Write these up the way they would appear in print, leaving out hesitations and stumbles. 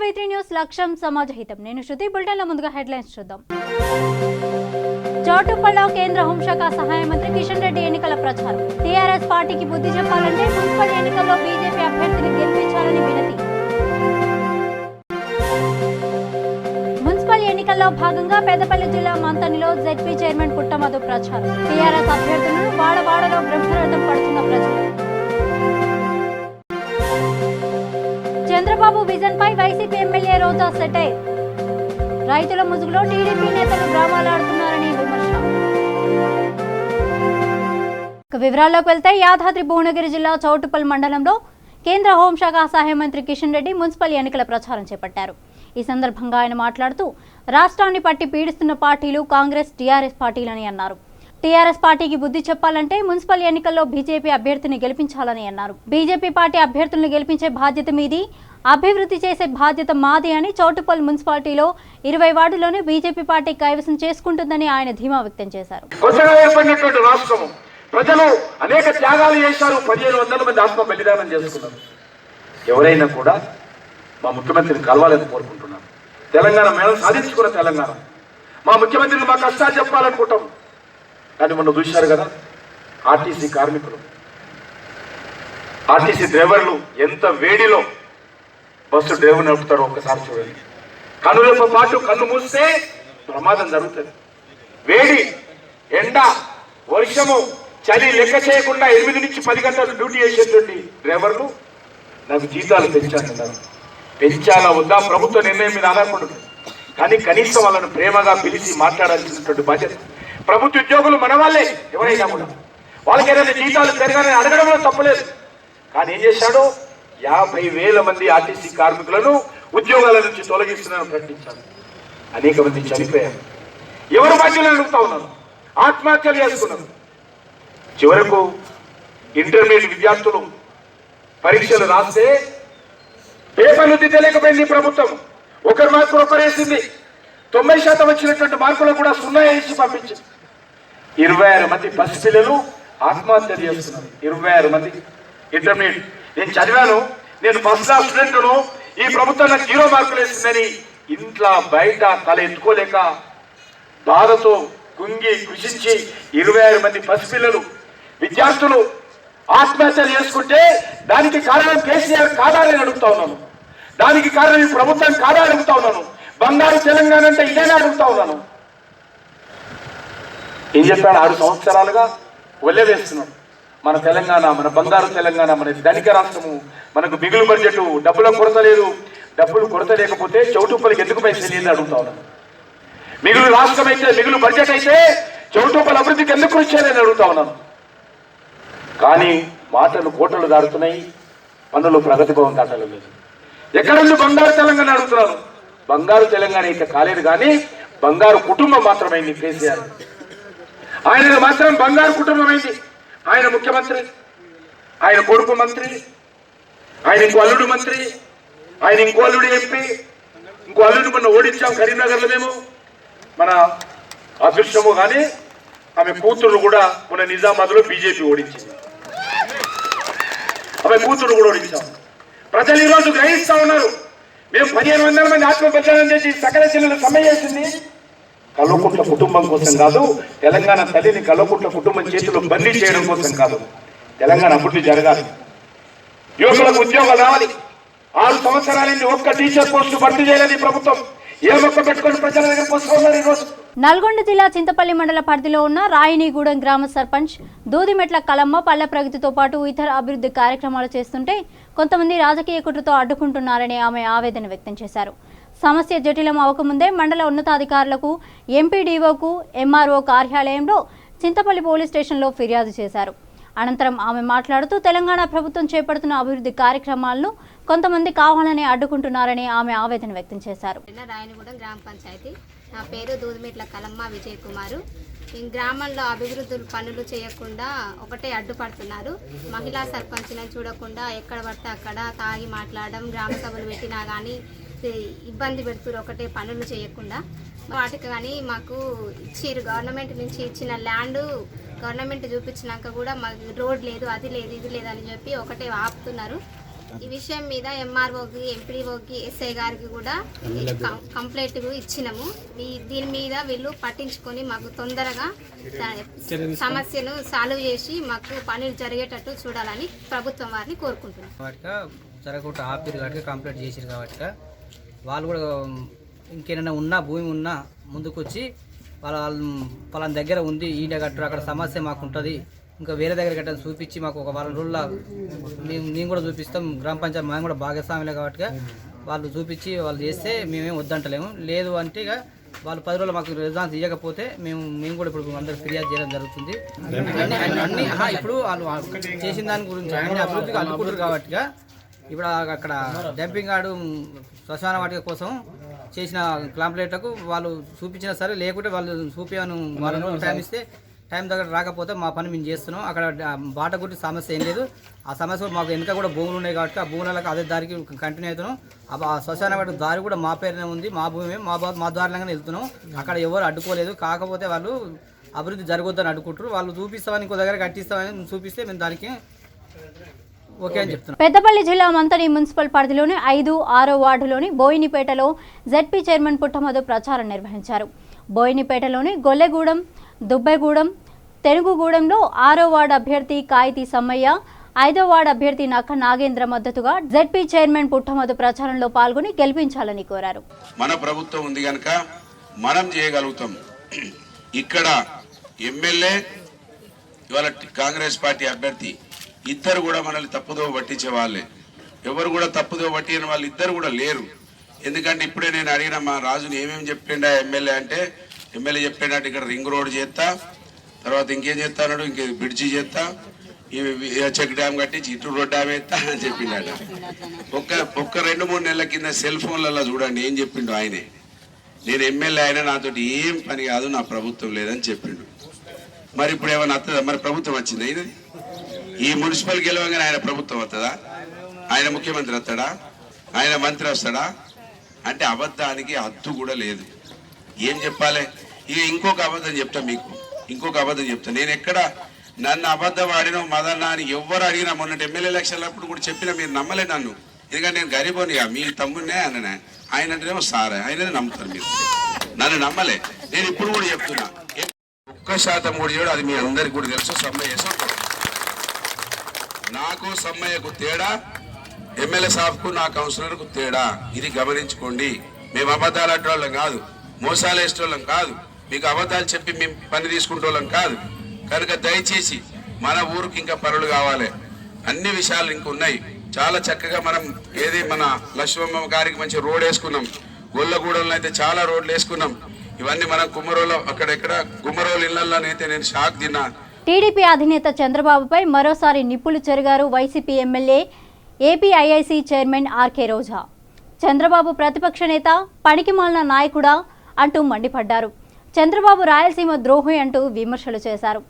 V3 news లక్ష్యం సమాజహితం. నేను శృతి. బులెటిన్లో ముందుగా హెడ్లైన్స్ చూద్దాం. చౌటుప్పల్లో కేంద్ర హోంశాఖ సహాయ మంత్రి కిషన్ రెడ్డి ఎన్నికల ప్రచారం. టీఆర్ఎస్ పార్టీకి బుద్ధి చెప్పాలంటే మున్సిపల్ ఎన్నికల్లో బీజేపీ అభ్యర్థిని గెలిపించాలని వినతి. మున్సిపల్ ఎన్నికల్లో భాగంగా పెద్దపల్లి జిల్లా మంతనిలో జెడ్పీ చైర్మన్ పుట్టమధు ప్రచారం. టీఆర్ఎస్ అభ్యర్థులను వాడవాడలో బ్రహ్మరథం పడుతున్న ప్రజలు. చంద్రబాబు విజన్ పై వైసీపీ ఎమ్మెల్యే రోజా సెటైర్. రైతుల ముసుగులో టీడీపీ నేతలు డ్రామాలాడుతున్నారని విమర్శ. వివరాల్లోకి వెళ్తే యాదాద్రి భువనగిరి జిల్లా చౌటుప్పల్ మండలంలో కేంద్ర హోంశాఖ సహాయ మంత్రి కిషన్ రెడ్డి మున్సిపల్ ఎన్నికల ప్రచారం చేపట్టారు. ఈ సందర్భంగా ఆయన మాట్లాడుతూ రాష్ట్రాన్ని పట్టి పీడిస్తున్న పార్టీలు కాంగ్రెస్, టీఆర్ఎస్ పార్టీలని అన్నారు. టీఆర్ఎస్ పార్టీకి బుద్ధి చెప్పాలంటే మున్సిపల్ ఎన్నికల్లో బీజేపీ అభ్యర్థిని గెలిపించాలని అన్నారు. బీజేపీ పార్టీ అభ్యర్థులను గెలిపించే బాధ్యత మీది, అభివృద్ధి చేసే బాధ్యత మాది అని చౌటుప్పల్ మున్సిపాలిటీలో 20 వార్డులోనే బీజేపీ పార్టీ కైవసం చేసుకుంటుందని ఆయన ధీమా వ్యక్తం చేశారు. ప్రజలు అనేక త్యాగాలు చేశారు. 1500 మంది ఆత్మ బలిదానం చేసుకున్నారు. ఎవరైనా కూడా మా ముఖ్యమంత్రిని కలవాలని కోరుకుంటున్నారు. తెలంగాణ మేడం సాధించుకున్న తెలంగాణ, మా ముఖ్యమంత్రిని మా కష్టాలు చెప్పాలనుకుంటాం. కానీ మొన్న చూశారు కదా, ఆర్టీసీ కార్మికులు, ఆర్టీసీ డ్రైవర్లు ఎంత వేడిలో బస్సు డ్రైవర్ నడుపుతారో ఒక్కసారి చూడండి. కన్నులతో పాటు కన్ను మూస్తే ప్రమాదం జరుగుతుంది. వేడి, ఎండ, వర్షము, చలి లెక్క చేయకుండా 8 నుంచి 10 గంటలు డ్యూటీ చేసేటువంటి డ్రైవర్లు నాకు జీతాలు పెంచాలన్నారు. పెంచాలా వద్దా ప్రభుత్వ నిర్ణయం మీద ఆధారపడదు. కానీ కనీసం వాళ్ళను ప్రేమగా పిలిచి మాట్లాడాల్సినటువంటి బాధ్యత ప్రభుత్వ ఉద్యోగులు మన వాళ్ళే. ఎవరైనా కూడా వాళ్ళకి ఏదైనా జీతాలు పెరగాలని అడగడంలో తప్పలేదు. కానీ ఏం చేశాడు, 50,000 మంది ఆర్టీసీ కార్మికులను ఉద్యోగాల నుంచి తొలగిస్తున్నారని ప్రకటించారు. అనేక మంది చనిపోయారు. ఎవరు బాధ్యులు అడుగుతా ఉన్నారు, ఆత్మహత్యలు చేసుకున్నారు. చివరకు ఇంటర్మీడియట్ విద్యార్థులు పరీక్షలు రాస్తే పేపర్లు దిద్దలేకపోయింది ప్రభుత్వం. ఒకరి మార్కులు ఒకరేసింది. 90% వచ్చినటువంటి మార్కులు కూడా 0 వేసి పంపించింది. 26 మంది పసిపిల్లలు ఆత్మహత్య చేస్తున్నారు. 26 మంది ఇంటర్మీడియట్. నేను చదివాను, నేను ఫస్ట్ క్లాస్ స్టూడెంట్ను. ఈ ప్రభుత్వం నాకు 0 మార్కులు వేసిందని ఇంట్లో బయట తల ఎత్తుకోలేక బాధతో కుంగి కృషించి 26 మంది పసిపిల్లలు విద్యార్థులు ఆత్మహత్యలు చేసుకుంటే దానికి కారణం కేసీఆర్ కాదా అని అడుగుతా ఉన్నాను. దానికి కారణం ఈ ప్రభుత్వం కాదా అడుగుతా ఉన్నాను. బంగారు తెలంగాణ అంటే ఇదేనా అడుగుతా ఉన్నాను. ఏం చెప్పాడు, 6 సంవత్సరాలుగా వల్లెవేస్తున్నాడు. మన తెలంగాణ, మన బంగారు తెలంగాణ, మన ధనిక రాష్ట్రము, మనకు మిగులు బడ్జెట్, డబ్బుల కొరత లేదు. డబ్బులు కొరత లేకపోతే చౌటుప్పలకి ఎందుకు పైసలు లేదు అడుగుతా ఉన్నాను. మిగులు రాష్ట్రం అయితే, మిగులు బడ్జెట్ అయితే చౌటుప్పల అభివృద్ధికి ఎందుకు కృషి చేయాలని అడుగుతా ఉన్నాను. కానీ మాటలు కోటలు దాడుతున్నాయి, పనులు ప్రగతి భవన్ దాటలు లేదు. ఎక్కడుంది బంగారు తెలంగాణ అడుగుతున్నాను. బంగారు తెలంగాణ అయితే కాలేదు, కానీ బంగారు కుటుంబం మాత్రమైంది కేసీఆర్. ఆయన మాత్రం బంగారు కుటుంబం అయింది. ఆయన ముఖ్యమంత్రి, ఆయన కొడుకు మంత్రి, ఆయన ఇంకో అల్లుడు మంత్రి, ఆయన ఇంకో అల్లుడు ఎంపీ, ఇంకో అల్లుడు మొన్న ఓడించాం కరీంనగర్లో మేము. మన అదృష్టము కానీ ఆమె కూతురు కూడా మొన్న నిజామాబాద్లో బీజేపీ ఓడించింది. ఆమె కూతురు కూడా ఓడించాం. ప్రజలు ఈరోజు గ్రహిస్తా ఉన్నారు. మేము 1500 మంది ఆత్మ బలిదానం చేసి సకల జిల్లాలు సమ్మె చేసింది కల్వకుంట్ల కుటుంబం కోసం కాదు, తెలంగాణ తల్లిని కల్వకుంట్ల కుటుంబం చేతిలో బందీ చేయడం కోసం కాదు. తెలంగాణ అభివృద్ధి జరగాలి, యువకులకు ఉద్యోగాలు రావాలి. 6 సంవత్సరాలైంది ఒక్క టీచర్ పోస్టు భర్తీ చేయలేదు ప్రభుత్వం. ఏ మొక్క పెట్టుకొని ప్రజల దగ్గర పోస్తున్నారు. ఈరోజు నల్గొండ జిల్లా చింతపల్లి మండల పరిధిలో ఉన్న రాయినీగూడెం గ్రామ సర్పంచ్ దూదిమెట్ల కలమ్మ పల్లె ప్రగతితో పాటు ఇతర అభివృద్ధి కార్యక్రమాలు చేస్తుంటే కొంతమంది రాజకీయ కుట్రతో అడ్డుకుంటున్నారని ఆమె ఆవేదన వ్యక్తం చేశారు. సమస్య జటిలం అవ్వకముందే మండల ఉన్నతాధికారులకు, ఎంపీడీఓకు, ఎంఆర్ఓ కార్యాలయంలో చింతపల్లి పోలీస్ స్టేషన్లో ఫిర్యాదు చేశారు. అనంతరం ఆమె మాట్లాడుతూ తెలంగాణ ప్రభుత్వం చేపడుతున్న అభివృద్ధి కార్యక్రమాలను కొంతమంది కావాలని అడ్డుకుంటున్నారని ఆమె ఆవేదన వ్యక్తం చేశారు. రాయనగూడెం గ్రామ పంచాయతీ. నా పేరు దూదిమెట్ల కలమ్మ విజయ్ కుమారు. ఈ గ్రామంలో అభివృద్ధి పనులు చేయకుండా ఒకటే అడ్డుపడుతున్నారు. మహిళా సర్పంచ్లను చూడకుండా ఎక్కడ పడితే అక్కడ తాగి మాట్లాడడం, గ్రామ సభలు పెట్టినా కానీ ఇబ్బంది పెడుతున్నారు. ఒకటే పనులు చేయకుండా వాటికి కానీ మాకు ఇచ్చిరు, గవర్నమెంట్ నుంచి ఇచ్చిన ల్యాండ్ గవర్నమెంట్ చూపించినాక కూడా మాకు రోడ్ లేదు, అది లేదు, ఇది లేదు అని చెప్పి ఒకటే ఆపుతున్నారు. ఈ విషయం మీద ఎంఆర్ఓకి, ఎంపీడీఓకి, ఎస్ఐ గారికి కూడా కంప్లైంట్ ఇచ్చినాము. దీని మీద వీళ్ళు పట్టించుకొని మాకు తొందరగా సమస్యను సాల్వ్ చేసి మాకు పనులు జరిగేటట్టు చూడాలని ప్రభుత్వం వారిని కోరుకుంటున్నాం. జరగకుండా ఆపిరు కాబట్టి కంప్లైంట్ చేసారు కాబట్టి వాళ్ళు కూడా ఇంకేమైనా ఉన్నా భూమి ఉన్నా ముందుకు వచ్చి వాళ్ళ దగ్గర ఉంది ఈయన కట్టరు అక్కడ సమస్య మాకు ఉంటుంది ఇంకా వేరే దగ్గర కట్టని చూపించి మాకు ఒక వారం రోజుల్లో మేము కూడా చూపిస్తాం. గ్రామ పంచాయతీ మేము కూడా భాగస్వాములే కాబట్టి వాళ్ళు చూపించి వాళ్ళు చేస్తే మేమేం వద్దంటలేము. లేదు అంటే ఇక వాళ్ళు 10 రోజులు మాకు రెస్పాన్స్ ఇవ్వకపోతే మేము కూడా ఇప్పుడు అందరూ ఫిర్యాదు చేయడం జరుగుతుంది. అన్ని ఇప్పుడు వాళ్ళు చేసిన దాని గురించి అన్ని అభివృద్ధికి అనుకుంటారు కాబట్టి ఇప్పుడు అక్కడ డంపింగ్ యార్డు శ్మశాన వాటిక కోసం చేసిన కంప్లైంట్లకు వాళ్ళు చూపించినా సరే లేకుంటే వాళ్ళు చూపించాను వాళ్ళు టైం ఇస్తే టైం దగ్గర రాకపోతే మా పని మేము చేస్తున్నాం. అక్కడ బాట గురించి సమస్య ఏం లేదు. ఆ సమస్య మాకు వెనుక కూడా భూములు ఉన్నాయి కాబట్టి ఆ భూములకు అదే దారికి కంటిన్యూ అవుతున్నాం. ఆ శ్మశాన వాటిక దారి కూడా మా పేరునే ఉంది, మా భూమి మా దారిలాగానే వెళ్తున్నాం. అక్కడ ఎవరు అడ్డుకోలేదు. కాకపోతే వాళ్ళు అభివృద్ధి జరగొద్దని అడ్డుకుంటారు. వాళ్ళు చూపిస్తామని ఇంకో దగ్గర కట్టిస్తామని చూపిస్తే మేము దానికి పెద్దపల్లి జిల్లా మంతని మున్సిపల్ పరిధిలోని 5, 6 వార్డులోని బోయినిపేటలో జెడ్పీ చైర్మన్ పుట్టమధు ప్రచారం నిర్వహించారు. బోయినిపేటలోని గొల్లెగూడెం, దుబ్బెగూడెం, తెనుగుగూడెంలో 6వ వార్డు అభ్యర్థి కాయితీ సమ్మయ్య, 5వ వార్డు అభ్యర్థి నక్క నాగేంద్ర మద్దతుగా జెడ్పీ చైర్మన్ పుట్టమధు ప్రచారంలో పాల్గొని గెలిపించాలని కోరారు. మన ప్రభుత్వం ఉంది కనుక మనం చేయగలుగుతాం. ఇక్కడ ఎమ్మెల్యే ఇవాళ కాంగ్రెస్ పార్టీ అభ్యర్థి ఇద్దరు కూడా మనల్ని తప్పుదో పట్టించే వాళ్ళే. ఎవరు కూడా తప్పుదో పట్టిన వాళ్ళు ఇద్దరు కూడా లేరు. ఎందుకంటే ఇప్పుడే నేను అడిగిన మా రాజుని ఏమేమి చెప్పిండా ఎమ్మెల్యే అంటే, ఎమ్మెల్యే చెప్పినట్టు ఇక్కడ రింగ్ రోడ్ చేస్తా, తర్వాత ఇంకేం చేస్తా అన్నాడు, ఇంకే బ్రిడ్జి చేస్తా, చెక్ డ్యామ్ కట్టించి ఇటు రోడ్ డ్యామ్ వేస్తా అని చెప్పిండట. ఒక్క 2-3 నెలల కింద సెల్ ఫోన్లలో చూడండి ఏం చెప్పిండు ఆయనే. నేను ఎమ్మెల్యే అయినా నాతోటి ఏం పని కాదు, నా ప్రభుత్వం లేదని చెప్పిండు. మరి ఇప్పుడు ఏమైనా వస్తుందా? మరి ప్రభుత్వం వచ్చింది ఇది. ఈ మున్సిపల్ గెలవగానే ఆయన ప్రభుత్వం వస్తుందా? ఆయన ముఖ్యమంత్రి వస్తాడా? ఆయన మంత్రి వస్తాడా? అంటే అబద్ధానికి హద్దు కూడా లేదు. ఏం చెప్పాలి? ఇక ఇంకొక అబద్ధం చెప్తా మీకు, ఇంకొక అబద్ధం చెప్తా. నేను ఎక్కడ నన్ను అబద్ధం ఆడినో మదన్నా అని ఎవరు అడిగినా మొన్నటి ఎమ్మెల్యే ఎలక్షన్లు అప్పుడు కూడా చెప్పినా మీరు నమ్మలే నన్ను. ఎందుకంటే నేను గరీబోనిగా మీ తమ్ముడినే అన్ననే, ఆయన అంటేనేమో సారే ఆయననే నమ్ముతారు మీరు, నన్ను నమ్మలే. నేను ఇప్పుడు కూడా చెప్తున్నా 1% కూడా చేయడం అది మీ అందరికి కూడా తెలుసు. సమ్మయ్య నాకు సమ్మయ్యకు తేడా, ఎమ్మెల్యే సాబ్కు నా కౌన్సిలర్కు తేడా. ఇది గమనించుకోండి. మేము అబద్ధాలు ఆడేవాళ్ళం కాదు, మోసాలు వేసేవాళ్ళం కాదు, మీకు అబద్ధాలు చెప్పి మేము పని తీసుకుంటోళ్ళం కాదు. కనుక దయచేసి మన ఊరికి ఇంకా పనులు కావాలి. అన్ని విషయాలు ఇంక ఉన్నాయి. చాలా చక్కగా మనం ఏది మన లక్ష్మమ్మ గారికి మంచి రోడ్ వేసుకున్నాం. గొల్లగూడెంలో అయితే చాలా రోడ్లు వేసుకున్నాం. ఇవన్నీ మనం కుమ్మరోలు అక్కడెక్కడ గుమ్మరోలు ఇళ్లలోనైతే నేను షాక్ తిన్నా. టీడీపీ అధినేత చంద్రబాబుపై మరోసారి నిప్పులు చెరిగారు YCP MLA, APIIC chairman RK Roja. Chandrababu ప్రతిపక్ష నేత, పనికిమాలిన నాయకుడా అంటూ మండిపడ్డారు. చంద్రబాబు రాయలసీమ ద్రోహి అంటూ విమర్శలు చేశారు.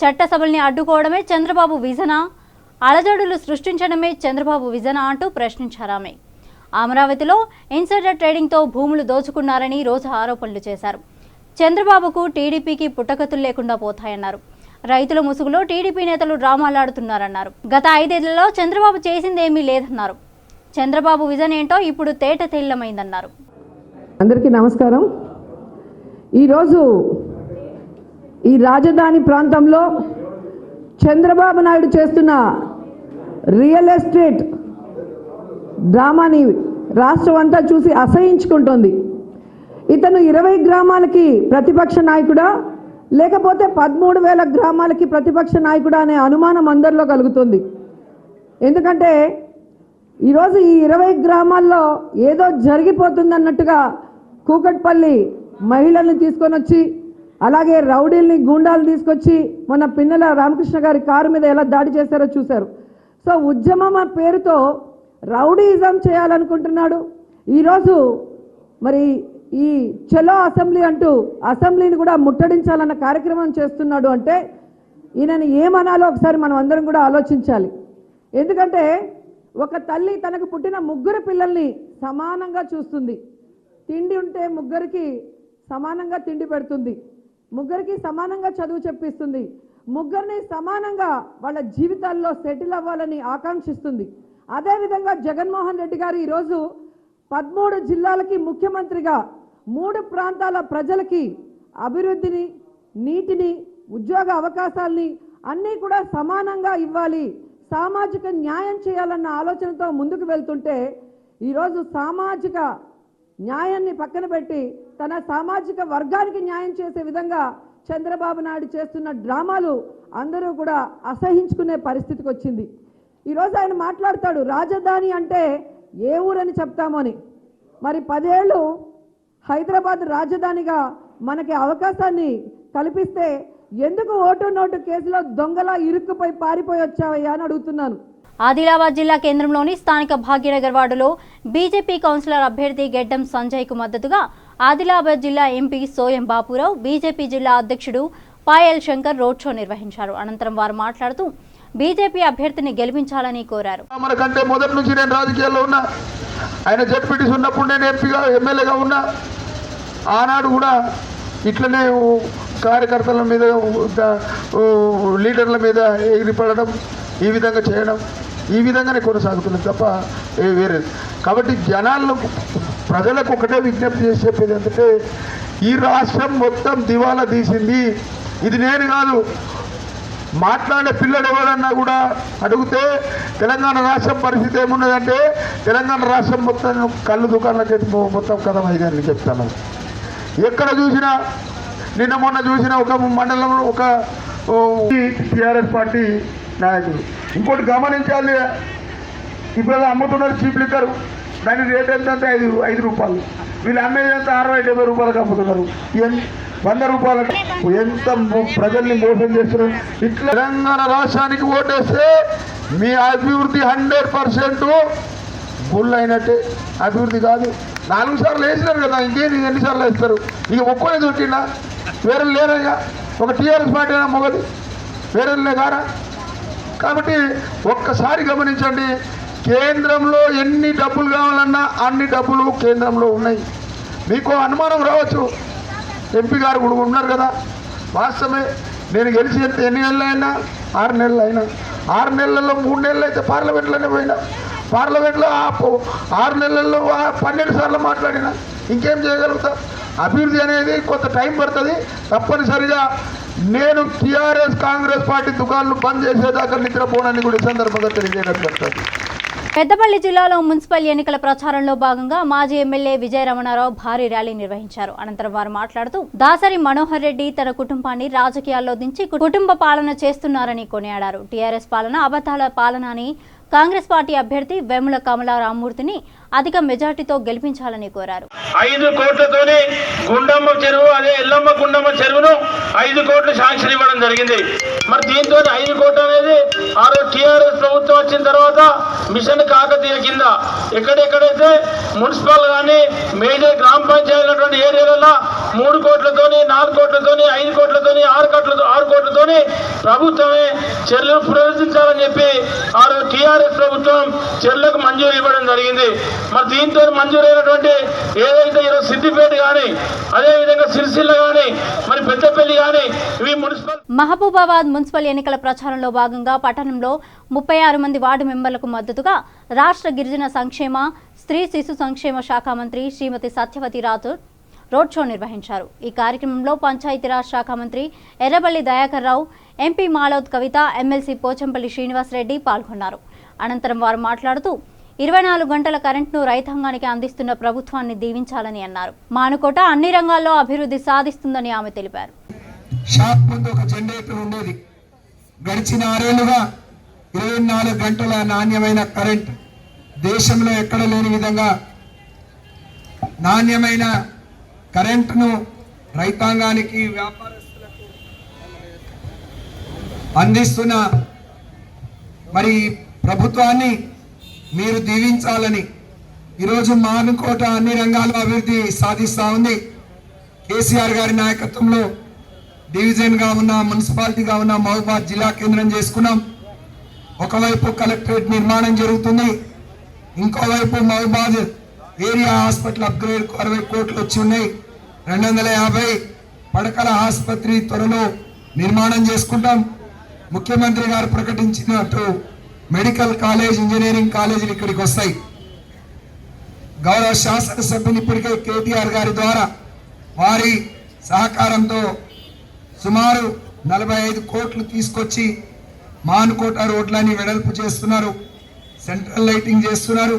చట్టసభల్ని అడ్డుకోవడమే చంద్రబాబు విజనా, అలజడులు సృష్టించడమే చంద్రబాబు విజనా అంటూ ప్రశ్నించారామె. అమరావతిలో ఇన్సైడర్ ట్రేడింగ్తో భూములు దోచుకున్నారని రోజా ఆరోపణలు చేశారు. చంద్రబాబుకు టీడీపీకి పుట్టగతులు లేకుండా పోతాయన్నారు. రైతుల ముసుగులో టీడీపీ నేతలు డ్రామాలాడుతున్నారన్నారు. గత 5 ఏళ్లలో చంద్రబాబు చేసిందేమీ లేదన్నారు. చంద్రబాబు విజన్ ఏంటో ఇప్పుడు తేట తెల్లమైందన్నారు. అందరికీ నమస్కారం. ఈరోజు ఈ రాజధాని ప్రాంతంలో చంద్రబాబు నాయుడు చేస్తున్న రియల్ ఎస్టేట్ డ్రామాని రాష్ట్రం అంతా చూసి అసహించుకుంటోంది. ఇతను 20 గ్రామాలకి ప్రతిపక్ష నాయకుడా లేకపోతే 13,000 గ్రామాలకి ప్రతిపక్ష నాయకుడా అనే అనుమానం అందరిలో కలుగుతుంది. ఎందుకంటే ఈరోజు ఈ 20 గ్రామాల్లో ఏదో జరిగిపోతుందన్నట్టుగా కూకట్పల్లి మహిళల్ని తీసుకొని వచ్చి, అలాగే రౌడీల్ని గూండాలు తీసుకొచ్చి మొన్న పిన్నెల రామకృష్ణ గారి కారు మీద ఎలా దాడి చేశారో చూశారు. సో ఉద్యమం పేరుతో రౌడీయిజం చేయాలనుకుంటున్నాడు. ఈరోజు మరి ఈ చలో అసెంబ్లీ అంటూ అసెంబ్లీని కూడా ముట్టడించాలన్న కార్యక్రమం చేస్తున్నాడు. అంటే ఈయనని ఏమనాలో ఒకసారి మనం అందరం కూడా ఆలోచించాలి. ఎందుకంటే ఒక తల్లి తనకు పుట్టిన 3 పిల్లల్ని సమానంగా చూస్తుంది. తిండి ఉంటే 3కి సమానంగా తిండి పెడుతుంది, 3కి సమానంగా చదువు చెప్పిస్తుంది, 3ని సమానంగా వాళ్ళ జీవితాల్లో సెటిల్ అవ్వాలని ఆకాంక్షిస్తుంది. అదేవిధంగా జగన్మోహన్ రెడ్డి గారు ఈరోజు 13 జిల్లాలకి ముఖ్యమంత్రిగా 3 ప్రాంతాల ప్రజలకి అభివృద్ధిని, నీటిని, ఉద్యోగ అవకాశాలని అన్నీ కూడా సమానంగా ఇవ్వాలి, సామాజిక న్యాయం చేయాలన్న ఆలోచనతో ముందుకు వెళ్తుంటే ఈరోజు సామాజిక న్యాయాన్ని పక్కన పెట్టి తన సామాజిక వర్గానికి న్యాయం చేసే విధంగా చంద్రబాబు నాయుడు చేస్తున్న డ్రామాలు అందరూ కూడా అసహించుకునే పరిస్థితికి వచ్చింది. ఈరోజు ఆయన మాట్లాడతాడు రాజధాని అంటే ఏ ఊరని చెప్తామని. మరి 10 ఏళ్ళు హైదరాబాద్ రాజధానిగా మనకి అవకాశాన్ని కల్పిస్తే ఎందుకు ఓటు నోటు కేసులో దొంగలా ఇరుక్కుపోయి పారిపోయి వచ్చావయ్యా అని అడుగుతున్నాను. ఆదిలాబాద్ జిల్లా కేంద్రంలోని స్థానిక భాగ్యనగర్ వార్డులో బీజేపీ కౌన్సిలర్ అభ్యర్థి గెడ్డం సంజయ్కు మద్దతుగా ఆదిలాబాద్ జిల్లా ఎంపీ సోయం బాపురావు, బీజేపీ జిల్లా అధ్యక్షుడు పాయల్ శంకర్ రోడ్ షో నిర్వహించారు. అనంతరం వారు మాట్లాడుతూ బీజేపీ అభ్యర్థిని గెలిపించాలని కోరారు. మనకంటే మొదటి నుంచి నేను రాజకీయాల్లో ఉన్నా, ఆయన జడ్పీటీసీ ఉన్నప్పుడు నేను ఎంపీగా ఎమ్మెల్యేగా ఉన్నా. ఆనాడు కూడా ఇట్లనే కార్యకర్తల మీద, లీడర్ల మీద ఎగిరిపడడం, ఈ విధంగా చేయడం, ఈ విధంగానే కొనసాగుతుంది తప్ప వేరే. కాబట్టి ప్రజలకు ఒకటే విజ్ఞప్తి చేసి చెప్పేది ఏంటంటే ఈ రాష్ట్రం మొత్తం దివాలా తీసింది. ఇది నేను కాదు, మాట్లాడే పిల్లడు ఎవరన్నా కూడా అడిగితే తెలంగాణ రాష్ట్రం పరిస్థితి ఏమున్నదంటే తెలంగాణ రాష్ట్రం మొత్తం కళ్ళు దుకాణాలకి మొత్తం కథమైందని చెప్తాను. ఎక్కడ చూసినా, నిన్న మొన్న చూసిన ఒక మండలంలో ఒక టీఆర్ఎస్ పార్టీ నాయకులు. ఇంకోటి గమనించాలి, ఇప్పుడు అమ్ముతున్నారు చీప్ లిక్కర్, దాని రేట్ ఎంతంటే 5 రూపాయలు, వీళ్ళు అమ్మేది ఎంత 60-70 రూపాయలకు అమ్ముతున్నారు. 100 రూపాయలకు ఎంత ప్రజల్ని మోసం చేస్తున్నారు. ఇట్లా తెలంగాణ రాష్ట్రానికి ఓటేస్తే మీ అభివృద్ధి 100% గుళ్ళు అయినట్టే. అభివృద్ధి కాదు. 4 సార్లు వేసినారు కదా, ఇంకేం ఎన్నిసార్లు వేస్తారు? ఇక ఒక్కడే చుట్టినా వేరే లేరగా, ఒక టీఆర్ఎస్ పార్టీ అయినా మొగది, వేరే కారా. కాబట్టి ఒక్కసారి గమనించండి, కేంద్రంలో ఎన్ని డబ్బులు కావాలన్నా అన్ని డబ్బులు కేంద్రంలో ఉన్నాయి. మీకు అనుమానం రావచ్చు, ఎంపీ గారు కూడా ఉన్నారు కదా, వాస్తవమే. నేను గెలిచి ఎన్ని నెలలు అయినా 6 నెలలు అయినా, 6 నెలల్లో 3 నెలలు అయితే పార్లమెంట్లోనే పోయినా, పార్లమెంట్లో 6 నెలల్లో 12 సార్లు మాట్లాడినా. ఇంకేం చేయగలుగుతా? అభివృద్ధి అనేది కొంత టైం పడుతుంది. తప్పనిసరిగా నేను టీఆర్ఎస్ కాంగ్రెస్ పార్టీ దుకాణాలు బంద్ చేసేదాకా నిద్రపోనని కూడా ఈ సందర్భంగా తెలియజేయడం. పెద్దపల్లి జిల్లాలో మున్సిపల్ ఎన్నికల ప్రచారంలో భాగంగా మాజీ ఎమ్మెల్యే విజయ రమణారావు భారీ ర్యాలీ నిర్వహించారు. అనంతరం వారు మాట్లాడుతూ దాసరి మనోహర్ రెడ్డి తన కుటుంబాన్ని రాజకీయాల్లో దించి కుటుంబ పాలన చేస్తున్నారని కొనియాడారు. టీఆర్ఎస్ పాలన అబద్ధాల పాలన అని కాంగ్రెస్ పార్టీ అభ్యర్థి వేముల కమలా రామ్మూర్తిని అధిక మెజార్టీతో గెలిపించాలని కోరారు. 5 కోట్లతోనే గుండమ్మ చెరువు, అదే ఎల్లమ్మ గుండమ్మ చెరువును 5 కోట్లు శాంక్షన్ ఇవ్వడం జరిగింది. మరి దీంతో 5 కోట్లు అనేది ఆ రోజు టీఆర్ఎస్ ప్రభుత్వం వచ్చిన తర్వాత మిషన్ కాకతీయ కింద ఎక్కడెక్కడైతే మున్సిపల్ కానీ మేజర్ గ్రామ పంచాయతీ ఏరియాలలో 3 కోట్లతోని, 4 కోట్లతోని, 5 కోట్లతోని, 6 కోట్లతోని ప్రభుత్వమే చెరువులు పునరుద్ధరించాలని చెప్పి ఆ రోజు టీఆర్ఎస్ ప్రభుత్వం చెరువులకు మంజూరు ఇవ్వడం జరిగింది. మరి దీంతో మంజూరైనటువంటి ఏదైతే ఈరోజు సిద్దిపేట కానీ, అదేవిధంగా సిరిసిల్ల కానీ, మరి పెద్దపల్లి కానీ, ఇవి మున్సిపల్. మహబూబాబాద్ మున్సిపల్ ఎన్నికల ప్రచారంలో భాగంగా పట్టణంలో 36 మంది వార్డు మెంబర్లకు మద్దతుగా రాష్ట్ర గిరిజన సంక్షేమ, స్త్రీ శిశు సంక్షేమ శాఖ మంత్రి శ్రీమతి సత్యవతి రాథోడ్ రోడ్ షో నిర్వహించారు. ఈ కార్యక్రమంలో పంచాయతీరాజ్ శాఖ మంత్రి ఎర్రబల్లి దయాకర్ రావు, ఎంపీ మాలవత్ కవిత, ఎమ్మెల్సీ పోచంపల్లి శ్రీనివాసరెడ్డి పాల్గొన్నారు. అనంతరం వారు మాట్లాడుతూ 24 గంటల కరెంట్ను రైతాంగానికి అందిస్తున్న ప్రభుత్వాన్ని దీవించాలని అన్నారు. మానుకోట అన్ని రంగాల్లో అభివృద్ధి సాధిస్తుందని ఆమె తెలిపారు. షాప్ ముందు ఒక జనరేటర్ ఉండేది. గడిచిన 6 ఏళ్లుగా 24 గంటల నాణ్యమైన కరెంట్, దేశంలో ఎక్కడ లేని విధంగా నాణ్యమైన కరెంటును రైతాంగానికి, వ్యాపారస్తులకు అందిస్తున్న మరి ప్రభుత్వాన్ని మీరు దీవించాలని ఈరోజు మానుకోట అన్ని రంగాల్లో అభివృద్ధి సాధిస్తూ ఉంది. కేసీఆర్ గారి నాయకత్వంలో డివిజన్గా ఉన్న, మున్సిపాలిటీగా ఉన్న మహబూబాబాద్ జిల్లా కేంద్రం చేసుకున్నాం. ఒకవైపు కలెక్టరేట్ నిర్మాణం జరుగుతుంది, ఇంకోవైపు మహబూబాబాద్ ఏరియా హాస్పిటల్ అప్గ్రేడ్ 60 కోట్లు వచ్చి ఉన్నాయి. 250 పడకల ఆసుపత్రి త్వరలో నిర్మాణం చేసుకుంటాం. ముఖ్యమంత్రి గారు ప్రకటించినట్టు మెడికల్ కాలేజ్, ఇంజనీరింగ్ కాలేజీలు ఇక్కడికి వస్తాయి. గౌరవ శాసనసభ్యులు ఇప్పటికే కేటీఆర్ గారి ద్వారా వారి సహకారంతో సుమారు 45 కోట్లు తీసుకొచ్చి మానుకోట రోడ్లని వెడల్పు చేస్తున్నారు, సెంట్రల్ లైటింగ్ చేస్తున్నారు.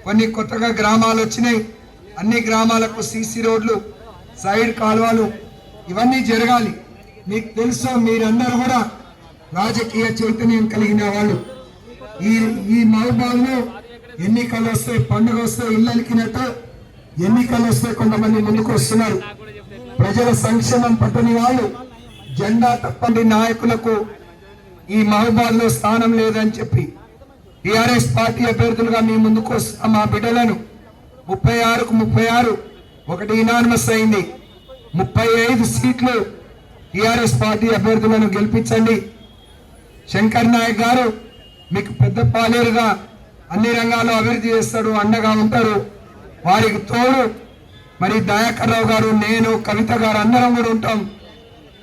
కొన్ని కొత్తగా గ్రామాలు వచ్చినాయి, అన్ని గ్రామాలకు సీసీ రోడ్లు, సైడ్ కాలువలు ఇవన్నీ జరగాలి. మీకు తెలుసు, మీరందరూ కూడా రాజకీయ చైతన్యం కలిగిన వాళ్ళు. ఈ మహబూబాబాద్లో ఎన్నికలు వస్తే, పండుగ వస్తే ఇళ్ళకినట్టు ఎన్నికలు వస్తే కొంతమంది ముందుకు వస్తున్నారు. ప్రజల సంక్షేమం పట్టని వాళ్ళు, జెండా తప్పని నాయకులకు ఈ మహబూబాబాద్లో స్థానం లేదని చెప్పి టిఆర్ఎస్ పార్టీ అభ్యర్థులుగా మీ ముందుకు వస్తున్న మా బిడ్డలను 36కు 36 ఒకటి ఇనానిమస్ అయింది. 35 సీట్లు టిఆర్ఎస్ పార్టీ అభ్యర్థులను గెలిపించండి. శంకర్ నాయక్ గారు మీకు పెద్ద పాలేరుగా అన్ని రంగాల్లో అభివృద్ధి చేస్తాడు, అండగా ఉంటారు. వారికి తోడు మరి దయాకర్ రావు గారు, నేను, కవిత గారు అందరం కూడా ఉంటాం.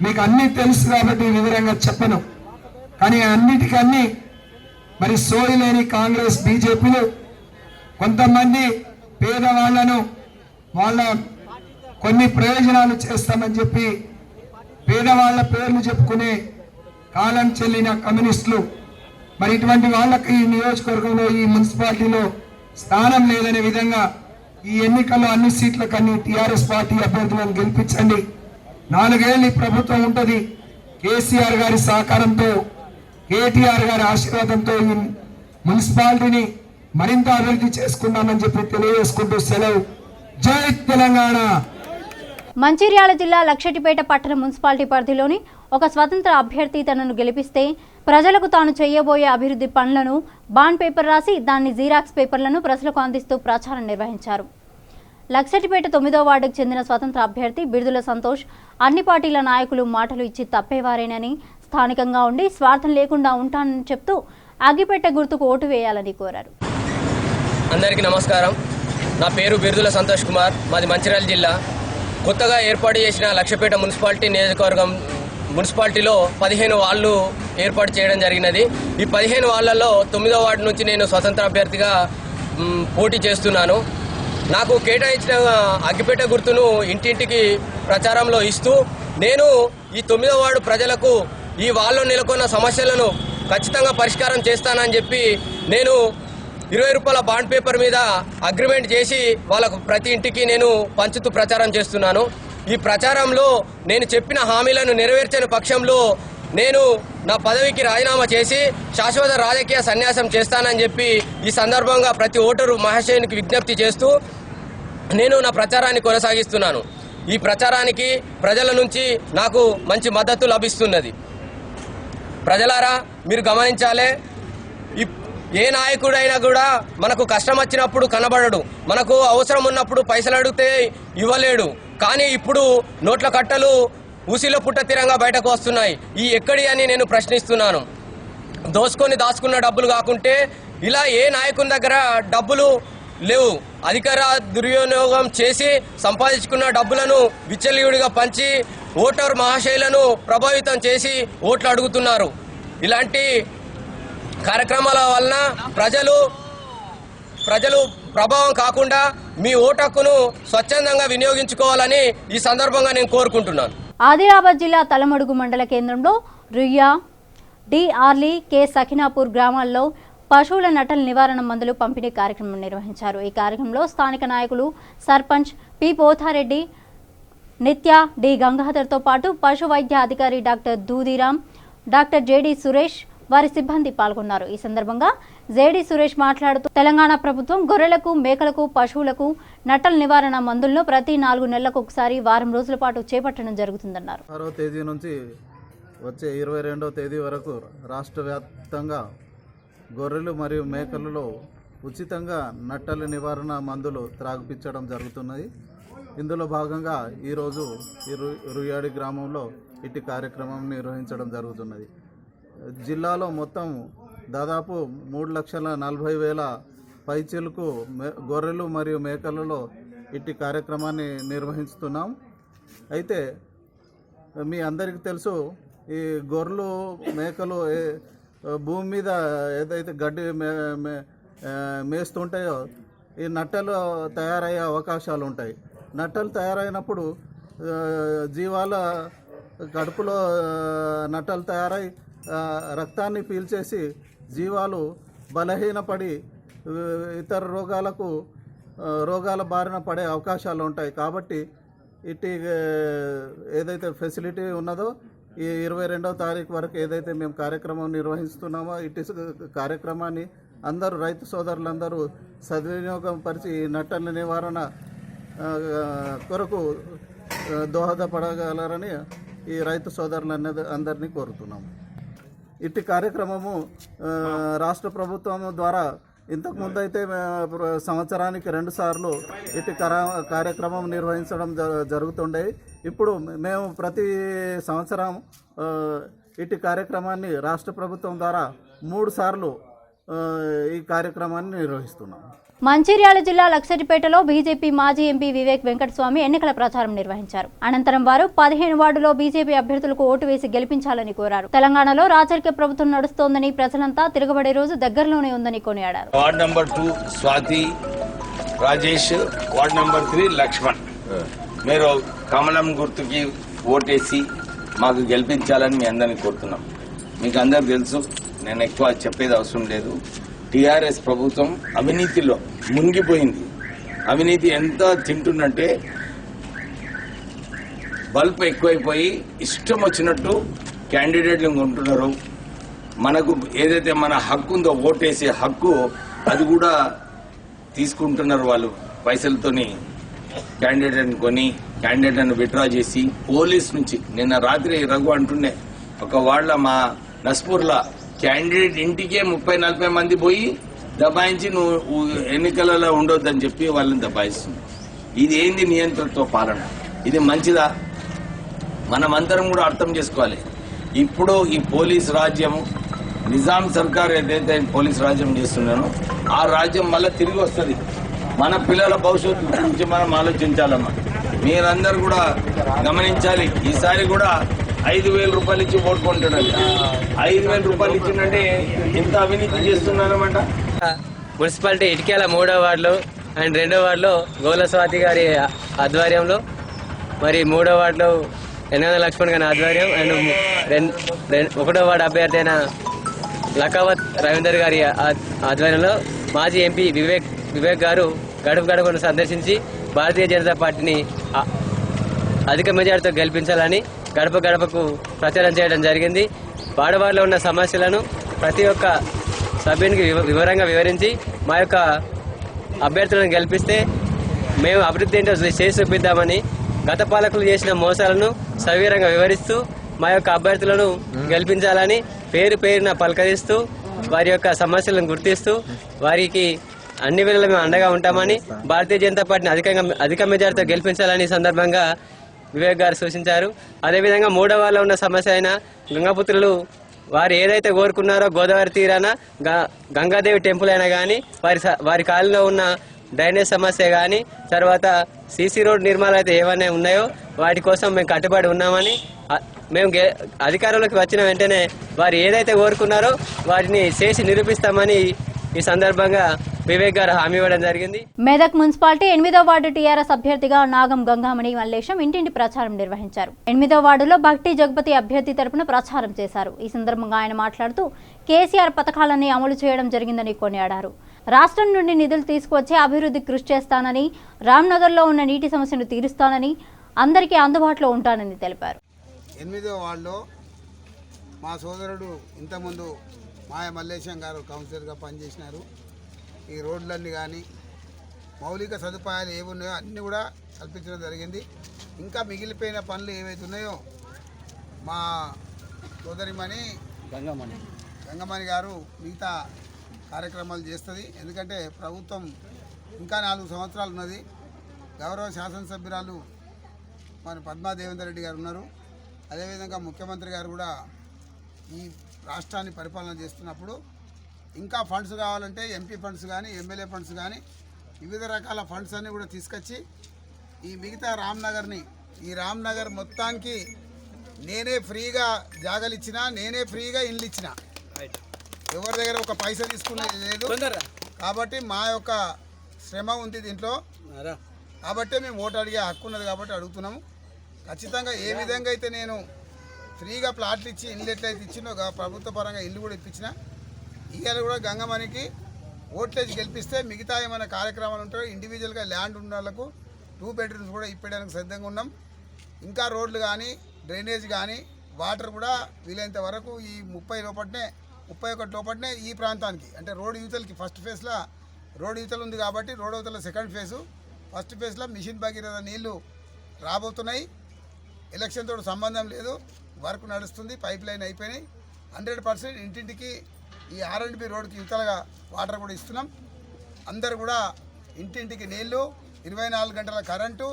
మీకు అన్నీ తెలుసు కాబట్టి వివరంగా చెప్పను. కానీ అన్నిటికన్నీ మరి సోయి లేని కాంగ్రెస్, బీజేపీలు కొంతమంది పేదవాళ్లను వాళ్ళ కొన్ని ప్రయోజనాలు చేస్తామని చెప్పి పేదవాళ్ల పేర్లు చెప్పుకునే కాలం చెల్లిన కమ్యూనిస్టులు మరి ఇటువంటి వాళ్ళకి ఈ నియోజకవర్గంలో, ఈ మున్సిపాలిటీలో స్థానం లేదనే విధంగా ఈ ఎన్నికల్లో అన్ని సీట్లకు అన్ని టీఆర్ఎస్ పార్టీ అభ్యర్థులను గెలిపించండి. 4 ఏళ్ళు ఈ ప్రభుత్వం ఉంటుంది. కేసీఆర్ గారి సహకారంతో, కేటీఆర్ గారి ఆశీర్వాదంతో ఈ మున్సిపాలిటీని మరింత అభివృద్ధి చేసుకుందామని చెప్పి తెలియజేసుకుంటూ సెలవు. జై తెలంగాణ. మంచిర్యాల జిల్లా లక్షటిపేట పట్టణ మున్సిపాలిటీ పరిధిలోని ఒక స్వతంత్ర అభ్యర్థి తనను గెలిపిస్తే ప్రజలకు తాను చేయబోయే అభివృద్ధి పనులను బాండ్ పేపర్ రాసి దాన్ని జీరాక్స్ పేపర్లను ప్రజలకు అందిస్తూ ప్రచారం నిర్వహించారు. లక్షటిపేట 9వ వార్డుకు చెందిన స్వతంత్ర అభ్యర్థి బిడుదల సంతోష్ అన్ని పార్టీల నాయకులు మాటలు ఇచ్చి తప్పేవారేనని, స్థానికంగా ఉండి స్వార్థం లేకుండా ఉంటానని చెప్తూ అగ్గిపెట్ట గుర్తుకు ఓటు వేయాలని కోరారు. అందరికీ నమస్కారం. నా పేరు బిడుదల సంతోష్ కుమార్. మాది మంచిర్యాల జిల్లా. కొత్తగా ఏర్పాటు చేసిన లక్షపేట మున్సిపాలిటీలో 15 వార్డులు ఏర్పాటు చేయడం జరిగినది. ఈ 15 వార్డులలో 9వ వార్డు నుంచి నేను స్వతంత్ర అభ్యర్థిగా పోటీ చేస్తున్నాను. నాకు కేటాయించిన అగ్గిపెట్ట గుర్తును ఇంటింటికి ప్రచారంలో ఇస్తూ నేను ఈ 9వ వార్డు ప్రజలకు ఈ వార్డులో నెలకొన్న సమస్యలను ఖచ్చితంగా పరిష్కారం చేస్తానని చెప్పి నేను 20 రూపాయల బాండ్ పేపర్ మీద అగ్రిమెంట్ చేసి వాళ్ళకు ప్రతి ఇంటికి నేను పంచుతూ ప్రచారం చేస్తున్నాను. ఈ ప్రచారంలో నేను చెప్పిన హామీలను నెరవేర్చని పక్షంలో నేను నా పదవికి రాజీనామా చేసి శాశ్వత రాజకీయ సన్యాసం చేస్తానని చెప్పి ఈ సందర్భంగా ప్రతి ఓటరు మహాశయునికి విజ్ఞప్తి చేస్తూ నేను నా ప్రచారాన్ని కొనసాగిస్తున్నాను. ఈ ప్రచారానికి ప్రజల నుంచి నాకు మంచి మద్దతు లభిస్తున్నది. ప్రజలారా, మీరు గమనించాలి, ఏ నాయకుడైనా కూడా మనకు కష్టం వచ్చినప్పుడు కనబడడు, మనకు అవసరం ఉన్నప్పుడు పైసలు అడిగితే ఇవ్వలేడు. కానీ ఇప్పుడు నోట్ల కట్టలు ఊసిలో పుట్ట తీరంగా బయటకు వస్తున్నాయి. ఈ ఎక్కడి అని నేను ప్రశ్నిస్తున్నాను. దోసుకొని దాచుకున్న డబ్బులు కాకుంటే ఇలా ఏ నాయకుని దగ్గర డబ్బులు లేవు. అధికార దుర్వినియోగం చేసి సంపాదించుకున్న డబ్బులను విచ్చలవిడిగా పంచి ఓటర్ మహాశైలను ప్రభావితం చేసి ఓట్లు అడుగుతున్నారు. ఇలాంటి కార్యక్రమాల వలన ప్రజలు ప్రభావం కాకుండా మీ ఓటు హక్కును స్వచ్ఛందంగా వినియోగించుకోవాలని ఈ సందర్భంగా నేను కోరుకుంటున్నాను. ఆదిలాబాద్ జిల్లా తలమడుగు మండల కేంద్రంలో రుయ్యా, డి ఆర్లీ, కె సఖినాపూర్ గ్రామాల్లో పశువుల నటల నివారణ మందులు పంపిణీ కార్యక్రమం నిర్వహించారు. ఈ కార్యక్రమంలో స్థానిక నాయకులు, సర్పంచ్ పి పోథారెడ్డి, నిత్య, డి గంగాధర్తో పాటు పశు వైద్య అధికారి డాక్టర్ దూదిరామ్, డాక్టర్ జేడి సురేష్, వారి సిబ్బంది పాల్గొన్నారు. ఈ సందర్భంగా జేడి సురేష్ మాట్లాడుతూ తెలంగాణ ప్రభుత్వం గొర్రెలకు, మేకలకు, పశువులకు నట్టల నివారణ మందులను ప్రతి 4 నెలలకు ఒకసారి వారం రోజుల పాటు చేపట్టడం జరుగుతుందన్నారు. 6వ తేదీ నుంచి వచ్చే 22వ తేదీ వరకు రాష్ట్ర వ్యాప్తంగా గొర్రెలు మరియు మేకలలో ఉచితంగా నట్టల నివారణ మందులు త్రాగిపించడం జరుగుతున్నది. ఇందులో భాగంగా ఈరోజు రుయ్యాడి గ్రామంలో ఇటు కార్యక్రమం నిర్వహించడం జరుగుతున్నది. జిల్లాలో మొత్తం దాదాపు 3,40,000 పైచిలకు గొర్రెలు మరియు మేకలలో ఇట్టి కార్యక్రమాన్ని నిర్వహిస్తున్నాం. అయితే మీ అందరికీ తెలుసు, ఈ గొర్రెలు మేకలు భూమి మీద ఏదైతే గడ్డి మేస్తుంటాయో ఈ నట్టలు తయారయ్యే అవకాశాలు ఉంటాయి. నట్టలు తయారైనప్పుడు జీవాల కడుపులో నట్టలు తయారై రక్తాన్ని పీల్చేసి జీవాలు బలహీనపడి ఇతర రోగాల బారిన పడే అవకాశాలు ఉంటాయి. కాబట్టి ఇటు ఏదైతే ఫెసిలిటీ ఉన్నదో ఈ 22వ తారీఖు వరకు ఏదైతే మేము కార్యక్రమం నిర్వహిస్తున్నామో ఇటు కార్యక్రమాన్ని అందరూ రైతు సోదరులందరూ సద్వినియోగం పరిచి నట్టల నివారణ కొరకు దోహదపడగలరని ఈ రైతు సోదరులందరినీ కోరుతున్నాము. ఇట్టి కార్యక్రమము రాష్ట్ర ప్రభుత్వం ద్వారా ఇంతకుముందు అయితే సంవత్సరానికి 2 సార్లు ఇటు కార్యక్రమం నిర్వహించడం జరుగుతుండేవి. ఇప్పుడు మేము ప్రతి సంవత్సరం ఇటు కార్యక్రమాన్ని రాష్ట్ర ప్రభుత్వం ద్వారా 3 సార్లు ఈ కార్యక్రమాన్ని నిర్వహిస్తున్నాం. మంచిర్యాల జిల్లా లక్షటిపేటలో బీజేపీ మాజీ ఎంపీ వివేక్ వెంకటస్వామి ఎన్నికల ప్రచారం నిర్వహించారు. అనంతరం వారు 15 వార్డులో బీజేపీ అభ్యర్థులకు ఓటు వేసి గెలిపించాలని కోరారు. తెలంగాణలో రాజకీయ ప్రభుత్వం నడుస్తోందని, ప్రజలంతా తిరగబడే రోజు దగ్గరలోనే ఉందని కొనియాడారు. Ward number 2 Swathi Rajesh, ward number 3 Laxman, మీరు కమలం గుర్తుకి ఓటేసి మాకు గెలిపించాలని మీ అందరినీ కోరుతున్నాం. మీకు అందరికి తెలుసు, నేను ఎక్కువ చెప్పేది అవసరం లేదు. టీఆర్ఎస్ ప్రభుత్వం అవినీతిలో మునిగిపోయింది. అవినీతి ఎంత తింటుందంటే బల్బ్ ఎక్కువైపోయి ఇష్టం వచ్చినట్టు క్యాండిడేట్లు కొంటున్నారు. మనకు ఏదైతే మన హక్కు ఉందో ఓటేసే హక్కు, అది కూడా తీసుకుంటున్నారు వాళ్ళు. పైసలతోని క్యాండిడేట్ని కొని క్యాండిడేట్లను విత్డ్రా చేసి పోలీస్ నుంచి నిన్న రాత్రి రఘు అంటుండే, ఒక వార్డులో మా నస్పూర్లో క్యాండిడేట్ ఇంటికే 30-40 మంది పోయి దబాయించి నువ్వు ఎన్నికలలో ఉండొద్దని చెప్పి వాళ్ళని దబాయిస్తుంది. ఇది ఏంది నియంత్రణతో పాలన? ఇది మంచిదా? మనమందరం కూడా అర్థం చేసుకోవాలి. ఇప్పుడు ఈ పోలీస్ రాజ్యం, నిజాం సర్కార్ ఏదైతే పోలీస్ రాజ్యం చేస్తున్నానో ఆ రాజ్యం మళ్ళీ తిరిగి వస్తుంది. మన పిల్లల భవిష్యత్తు గురించి మనం ఆలోచించాలమ్మా. మీరందరూ కూడా గమనించాలి. ఈసారి కూడా 5,000 రూపాయలు ఇచ్చి ఓటు కొంటున్నది. 5,000 రూపాయలు ఇచ్చిందంటే ఎంత అవినీతి చేస్తున్నారన్నమాట. మున్సిపాలిటీ ఇటికేల 3వ వార్డులో అండ్ 2వ వార్డులో గోల స్వాతి గారి ఆధ్వర్యంలో, మరి 3వ వార్డులో ఎన్నెల లక్ష్మణ్ గారి ఆధ్వర్యం అండ్ 1వ వార్డు అభ్యర్థి అయిన లకావత్ రవీందర్ గారి ఆధ్వర్యంలో మాజీ ఎంపీ వివేక్ గారు గడపను సందర్శించి భారతీయ జనతా పార్టీని అధిక మెజార్టీతో గెలిపించాలని గడపకు ప్రచారం చేయడం జరిగింది. వాడవాడలో ఉన్న సమస్యలను ప్రతి ఒక్క సభ్యునికి వివరంగా వివరించి మా యొక్క అభ్యర్థులను గెలిపిస్తే మేము అభివృద్ధి ఏంటో చేసి చూపిద్దామని గత పాలకులు చేసిన మోసాలను సవివరంగా వివరిస్తూ మా యొక్క అభ్యర్థులను గెలిపించాలని పేరున పలకరిస్తూ వారి యొక్క సమస్యలను గుర్తిస్తూ వారికి అన్ని వేళలా మేము అండగా ఉంటామని, భారతీయ జనతా పార్టీని అధిక మెజార్టీతో గెలిపించాలని సందర్భంగా వివేక్ గారు సూచించారు. అదేవిధంగా 3వ వార్డులో ఉన్న సమస్య అయిన గంగాపుత్రులు వారు ఏదైతే కోరుకున్నారో గోదావరి తీరాన గంగాదేవి టెంపుల్ అయినా కానీ వారి కాలంలో ఉన్న డ్రైనేజ్ సమస్య కానీ తర్వాత సీసీ రోడ్ నిర్మాణాలు అయితే ఏవైనా ఉన్నాయో వాటి కోసం మేము కట్టుబడి ఉన్నామని, మేము అధికారంలోకి వచ్చిన వెంటనే వారు ఏదైతే కోరుకున్నారో వాటిని చేసి నిరూపిస్తామని ఈ సందర్భంగా వివేక్ గారు హామీ ఇవ్వడం జరిగింది. మెదక్ మున్సిపాలిటీ 8వ వార్డు టీఆర్ఎస్ అభ్యర్థిగా నాగం గంగామణి మల్లేశం ఇంటింటి ప్రచారం నిర్వహించారు. 8వ వార్డులో భక్తి జగపతి అభ్యర్థి తరపున ప్రచారం చేశారు. ఈ సందర్భంగా ఆయన మాట్లాడుతూ కేసీఆర్ పథకాలన్నీ అమలు చేయడం జరిగిందని కొనియాడారు. రాష్ట్రం నుండి నిధులు తీసుకువచ్చి అభివృద్ధి కృషి చేస్తానని, రామ్నగర్లో ఉన్న నీటి సమస్యను తీరుస్తానని, అందరికీ అందుబాటులో ఉంటానని తెలిపారు. 8వ వార్డులో మా సోదరుడు ఇంతకుముందు మాయ మల్లేశం గారు కౌన్సిలర్గా పనిచేసినారు. ఈ రోడ్లన్నీ కానీ మౌలిక సదుపాయాలు ఏవి ఉన్నాయో అన్నీ కూడా కల్పించడం జరిగింది. ఇంకా మిగిలిపోయిన పనులు ఏవైతే ఉన్నాయో మా సోదరిమణి గంగమణి గారు మిగతా కార్యక్రమాలు చేస్తుంది. ఎందుకంటే ప్రభుత్వం ఇంకా 4 సంవత్సరాలు ఉన్నది. గౌరవ శాసనసభ్యురాలు మన పద్మా దేవేందర్ రెడ్డి గారు ఉన్నారు. అదేవిధంగా ముఖ్యమంత్రి గారు కూడా ఈ రాష్ట్రాన్ని పరిపాలన చేస్తున్నప్పుడు ఇంకా ఫండ్స్ కావాలంటే ఎంపీ ఫండ్స్ కానీ ఎమ్మెల్యే ఫండ్స్ కానీ వివిధ రకాల ఫండ్స్ అన్నీ కూడా తీసుకొచ్చి ఈ మిగతా రామ్నగర్ని, ఈ రామ్నగర్ మొత్తానికి నేనే ఫ్రీగా జాగాలు ఇచ్చిన, నేనే ఫ్రీగా ఇండ్లు ఇచ్చిన. ఎవరి దగ్గర ఒక పైసా తీసుకునేది లేదు. కాబట్టి మా యొక్క శ్రమ ఉంది దీంట్లో, కాబట్టి మేము ఓటు అడిగే హక్కు ఉన్నది కాబట్టి అడుగుతున్నాము. ఖచ్చితంగా ఏ విధంగా అయితే నేను ఫ్రీగా ప్లాట్లు ఇచ్చి ఇల్లు ఎట్లయితే ఇచ్చినో ప్రభుత్వ పరంగా ఇల్లు కూడా ఇప్పించిన, ఇవాళ కూడా గంగమ్మనికి ఓట్లేసి గెలిపిస్తే మిగతా ఏమైనా కార్యక్రమాలు ఉంటాయో ఇండివిజువల్గా ల్యాండ్ ఉన్న వాళ్ళకు 2 బెడ్రూమ్స్ కూడా ఇప్పడానికి సిద్ధంగా ఉన్నాం. ఇంకా రోడ్లు కానీ డ్రైనేజ్ కానీ వాటర్ కూడా వీలైనంత వరకు ఈ 31 లోపట్నే ఈ ప్రాంతానికి అంటే రోడ్ యూతలకి ఫస్ట్ ఫేజ్లో రోడ్ యూతలు ఉంది కాబట్టి రోడ్ యూతల సెకండ్ ఫేజు, ఫస్ట్ ఫేజ్లో మిషన్ భగీరథ నీళ్లు రాబోతున్నాయి. ఎలక్షన్తో సంబంధం లేదు, వర్క్ నడుస్తుంది, పైప్ లైన్ అయిపోయినాయి. 100% ఇంటింటికి ఈ R&B రోడ్కి యువతలుగా వాటర్ కూడా ఇస్తున్నాం. అందరు కూడా ఇంటింటికి నీళ్లు, 24 గంటల కరెంటు,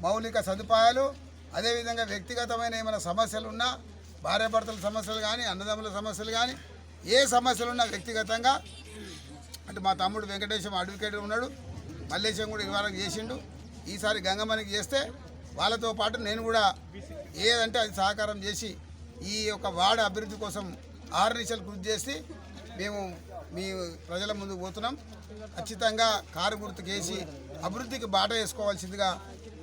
మౌలిక సదుపాయాలు, అదేవిధంగా వ్యక్తిగతమైన ఏమైనా సమస్యలు ఉన్నా, భార్యాభర్తల సమస్యలు కానీ అన్నదమ్ముల సమస్యలు కానీ ఏ సమస్యలు ఉన్నా వ్యక్తిగతంగా అంటే మా తమ్ముడు వెంకటేశం అడ్వకేట్ ఉన్నాడు, మల్లేశం కూడా ఇవాళ చేసిండు. ఈసారి గంగమ్మనికి చేస్తే వాళ్ళతో పాటు నేను కూడా ఏదంటే అది సహకారం చేసి ఈ యొక్క వార్డు అభివృద్ధి కోసం 6 నిమిషాలు కృషి చేసి మేము మీ ప్రజల ముందుకు పోతున్నాం. ఖచ్చితంగా కారు గుర్తుకేసి అభివృద్ధికి బాట వేసుకోవాల్సిందిగా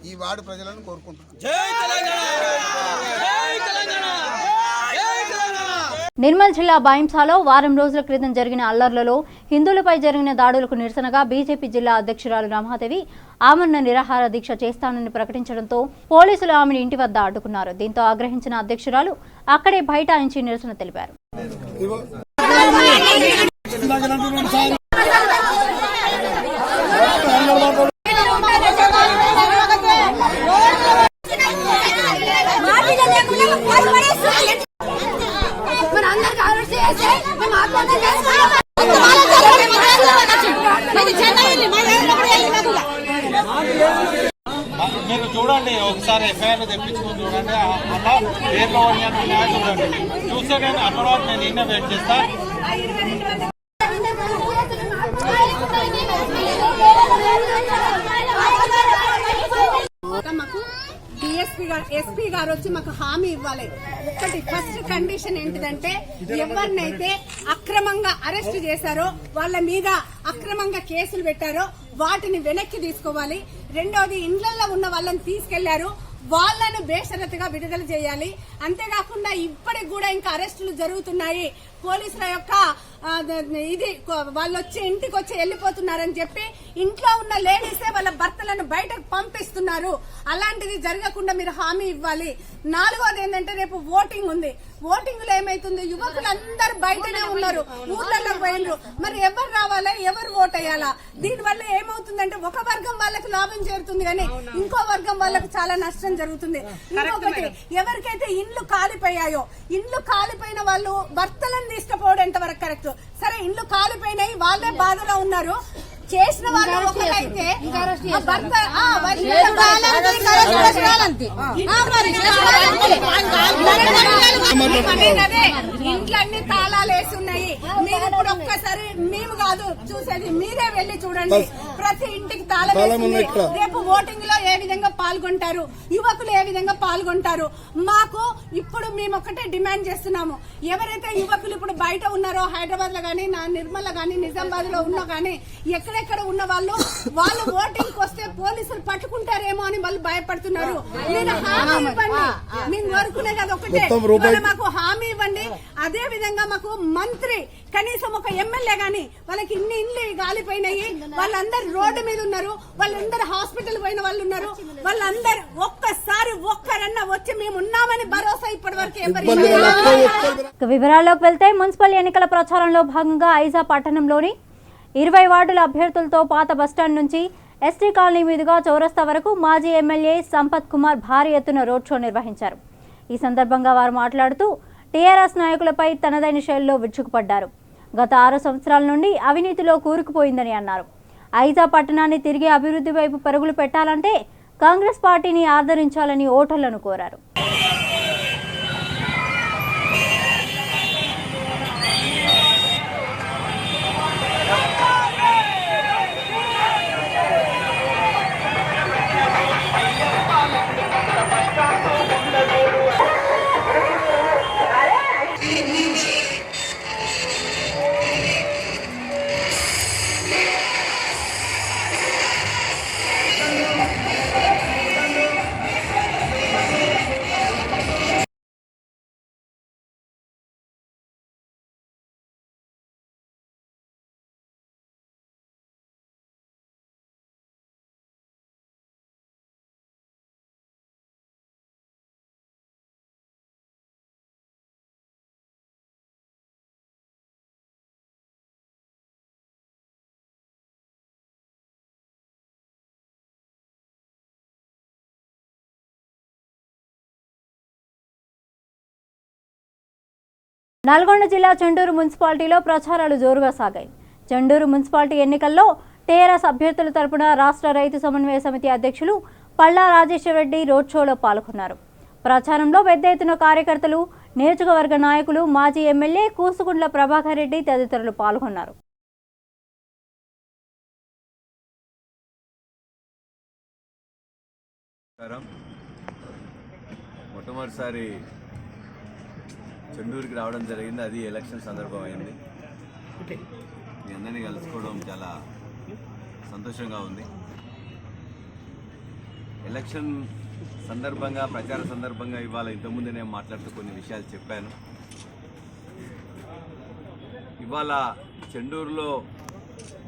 ఈ వార్డు ప్రజలను కోరుకుంటున్నాం. నిర్మల్ జిల్లా బాయింసాలో వారం రోజుల క్రితం జరిగిన అల్లర్లలో హిందువులపై జరిగిన దాడులకు నిరసనగా బీజేపీ జిల్లా అధ్యక్షురాలు రమాదేవి ఆమరణ నిరాహార దీక్ష చేస్తానని ప్రకటించడంతో పోలీసులు ఆమెను ఇంటి వద్ద అడ్డుకున్నారు. దీంతో ఆగ్రహించిన అధ్యక్షురాలు అక్కడే బైఠాయించి నిరసన తెలిపారు. మీరు చూడండి, ఒకసారి ఎఫ్ఐఆర్ తెప్పించుకొని చూడండి. అలా పేర్లో చూడండి, చూస్తే నేను అక్కడ వరకు నేను నిన్న వెయిట్ చేస్తా. ఎస్పీ గారు వచ్చి మాకు హామీ ఇవ్వాలి. ఒకటి ఫస్ట్ కండిషన్ ఏంటిదంటే ఎవరినైతే అక్రమంగా అరెస్ట్ చేశారో వాళ్ళ మీద అక్రమంగా కేసులు పెట్టారో వాటిని వెనక్కి తీసుకోవాలి. రెండోది ఇండ్లలో ఉన్న వాళ్ళని తీసుకెళ్లారు, వాళ్ళను బేషరతుగా విడుదల చేయాలి. అంతేకాకుండా ఇప్పటికి కూడా ఇంకా అరెస్టులు జరుగుతున్నాయి. పోలీసుల యొక్క ఇది వాళ్ళు వచ్చి ఇంటికి వచ్చి వెళ్ళిపోతున్నారని చెప్పి ఇంట్లో ఉన్న లేడీసే వాళ్ళ భర్తలను బయటకు పంపిస్తున్నారు. అలాంటిది జరగకుండా మీరు హామీ ఇవ్వాలి. 4వది ఏంటంటే రేపు ఓటింగ్ ఉంది. ఓటింగ్ లో ఏమైతుంది, యువకులందరూ బయటనే ఉన్నారు, ఊర్లలో పోయినరు. మరి ఎవరు రావాలా, ఎవరు ఓట్ అయ్యాలా? దీనివల్ల ఏమవుతుందంటే ఒక వర్గం వాళ్ళకి లాభం చేరుతుంది కానీ ఇంకో వర్గం వాళ్ళకి చాలా నష్టం జరుగుతుంది. ఇంకొకటి, ఎవరికైతే ఇండ్లు కాలిపోయాయో, ఇండ్లు కాలిపోయిన వాళ్ళు భర్తలను తీసుకుపోవడం ఎంతవరకు కరెక్ట్? సరే, ఇండ్లు కాలిపోయినాయి, వాళ్ళే బాధలో ఉన్నారు. చేసిన వాళ్ళు ఒకరైతే ఇంట్లన్నీ తాళాలు వేసి ఉన్నాయి. మీరు ఇప్పుడు ఒక్కసారి, మేము కాదు చూసేది, మీరే వెళ్లి చూడండి. ప్రతి ఇంటికి తాళం వేసి రేపు ఓటింగ్ లో ఏ విధంగా పాల్గొంటారు, యువకులు ఏ విధంగా పాల్గొంటారు. మాకు ఇప్పుడు మేము ఒకటే డిమాండ్ చేస్తున్నాము. ఎవరైతే యువకులు ఇప్పుడు బయట ఉన్నారో, హైదరాబాద్ లో గానీ, నిర్మల్ లో గానీ, నిజామాబాద్ లో ఉన్నా గానీ, ఎక్కడెక్కడ ఉన్న వాళ్ళు ఓటింగ్ వస్తే పోలీసులు పట్టుకుంటారేమో అని వాళ్ళు భయపడుతున్నారు. మీరు హామీ ఇవ్వండి, మేము కోరుకునే కదా ఒకటే, మాకు హామీ ఇవ్వండి. అదే విధంగా మాకు మంత్రి, కనీసం ఒక ఎమ్మెల్యే గాని, వాళ్ళకి ఇన్ని ఇండ్లు గాలిపోయినాయి, వాళ్ళందరూ రోడ్డు మీద ఉన్నారు, వాళ్ళందరూ హాస్పిటల్ పోయిన వాళ్ళు ఉన్నారు. వాళ్ళందరూ ఒక్కసారి ఒక్కరన్నా వచ్చి మేము ఉన్నామని భరోసా ఇప్పటి వరకు వివరాల్లోకి వెళ్తే మున్సిపల్ ఎన్నికల ప్రచారంలో భాగంగా ఐజా పట్టణంలోని 20 వార్డుల అభ్యర్థులతో పాత బస్టాండ్ నుంచి ఎస్టీ కాలనీ మీదుగా చౌరస్తా వరకు మాజీ ఎమ్మెల్యే సంపత్ కుమార్ భారీ ఎత్తున రోడ్ షో నిర్వహించారు. ఈ సందర్భంగా వారు మాట్లాడుతూ టీఆర్ఎస్ నాయకులపై తనదైన శైలిలో విరుచుకుపడ్డారు. గత 6 సంవత్సరాల నుండి అవినీతిలో కూరుకుపోయిందని అన్నారు. ఐజా పట్టణాన్ని తిరిగి అభివృద్ధి వైపు పరుగులు పెట్టాలంటే కాంగ్రెస్ పార్టీని ఆదరించాలని ఓటర్లను కోరారు. నల్గొండ జిల్లా చెండూరు మున్సిపాలిటీలో ప్రచారాలు జోరుగా సాగాయి. చెండూరు మున్సిపాలిటీ ఎన్నికల్లో టీఆర్ఎస్ అభ్యర్థుల తరపున రాష్ట్ర రైతు సమన్వయ సమితి అధ్యక్షులు పల్లా రాజేశ్వర రెడ్డి రోడ్ షోలో పాల్గొన్నారు. ప్రచారంలో పెద్ద ఎత్తున కార్యకర్తలు, నియోజకవర్గ నాయకులు, మాజీ ఎమ్మెల్యే కూసుగుండ్ల ప్రభాకర్ రెడ్డి తదితరులు పాల్గొన్నారు. మొట్టమొదటిసారి చెండూరుకి రావడం జరిగింది. అది ఎలక్షన్ సందర్భం అయింది. మీ అందరినీ కలుసుకోవడం చాలా సంతోషంగా ఉంది. ఎలక్షన్ సందర్భంగా, ప్రచార సందర్భంగా ఇవాళ ఇంతకుముందు నేను మాట్లాడుతూ కొన్ని విషయాలు చెప్పాను. ఇవాళ చెండూరులో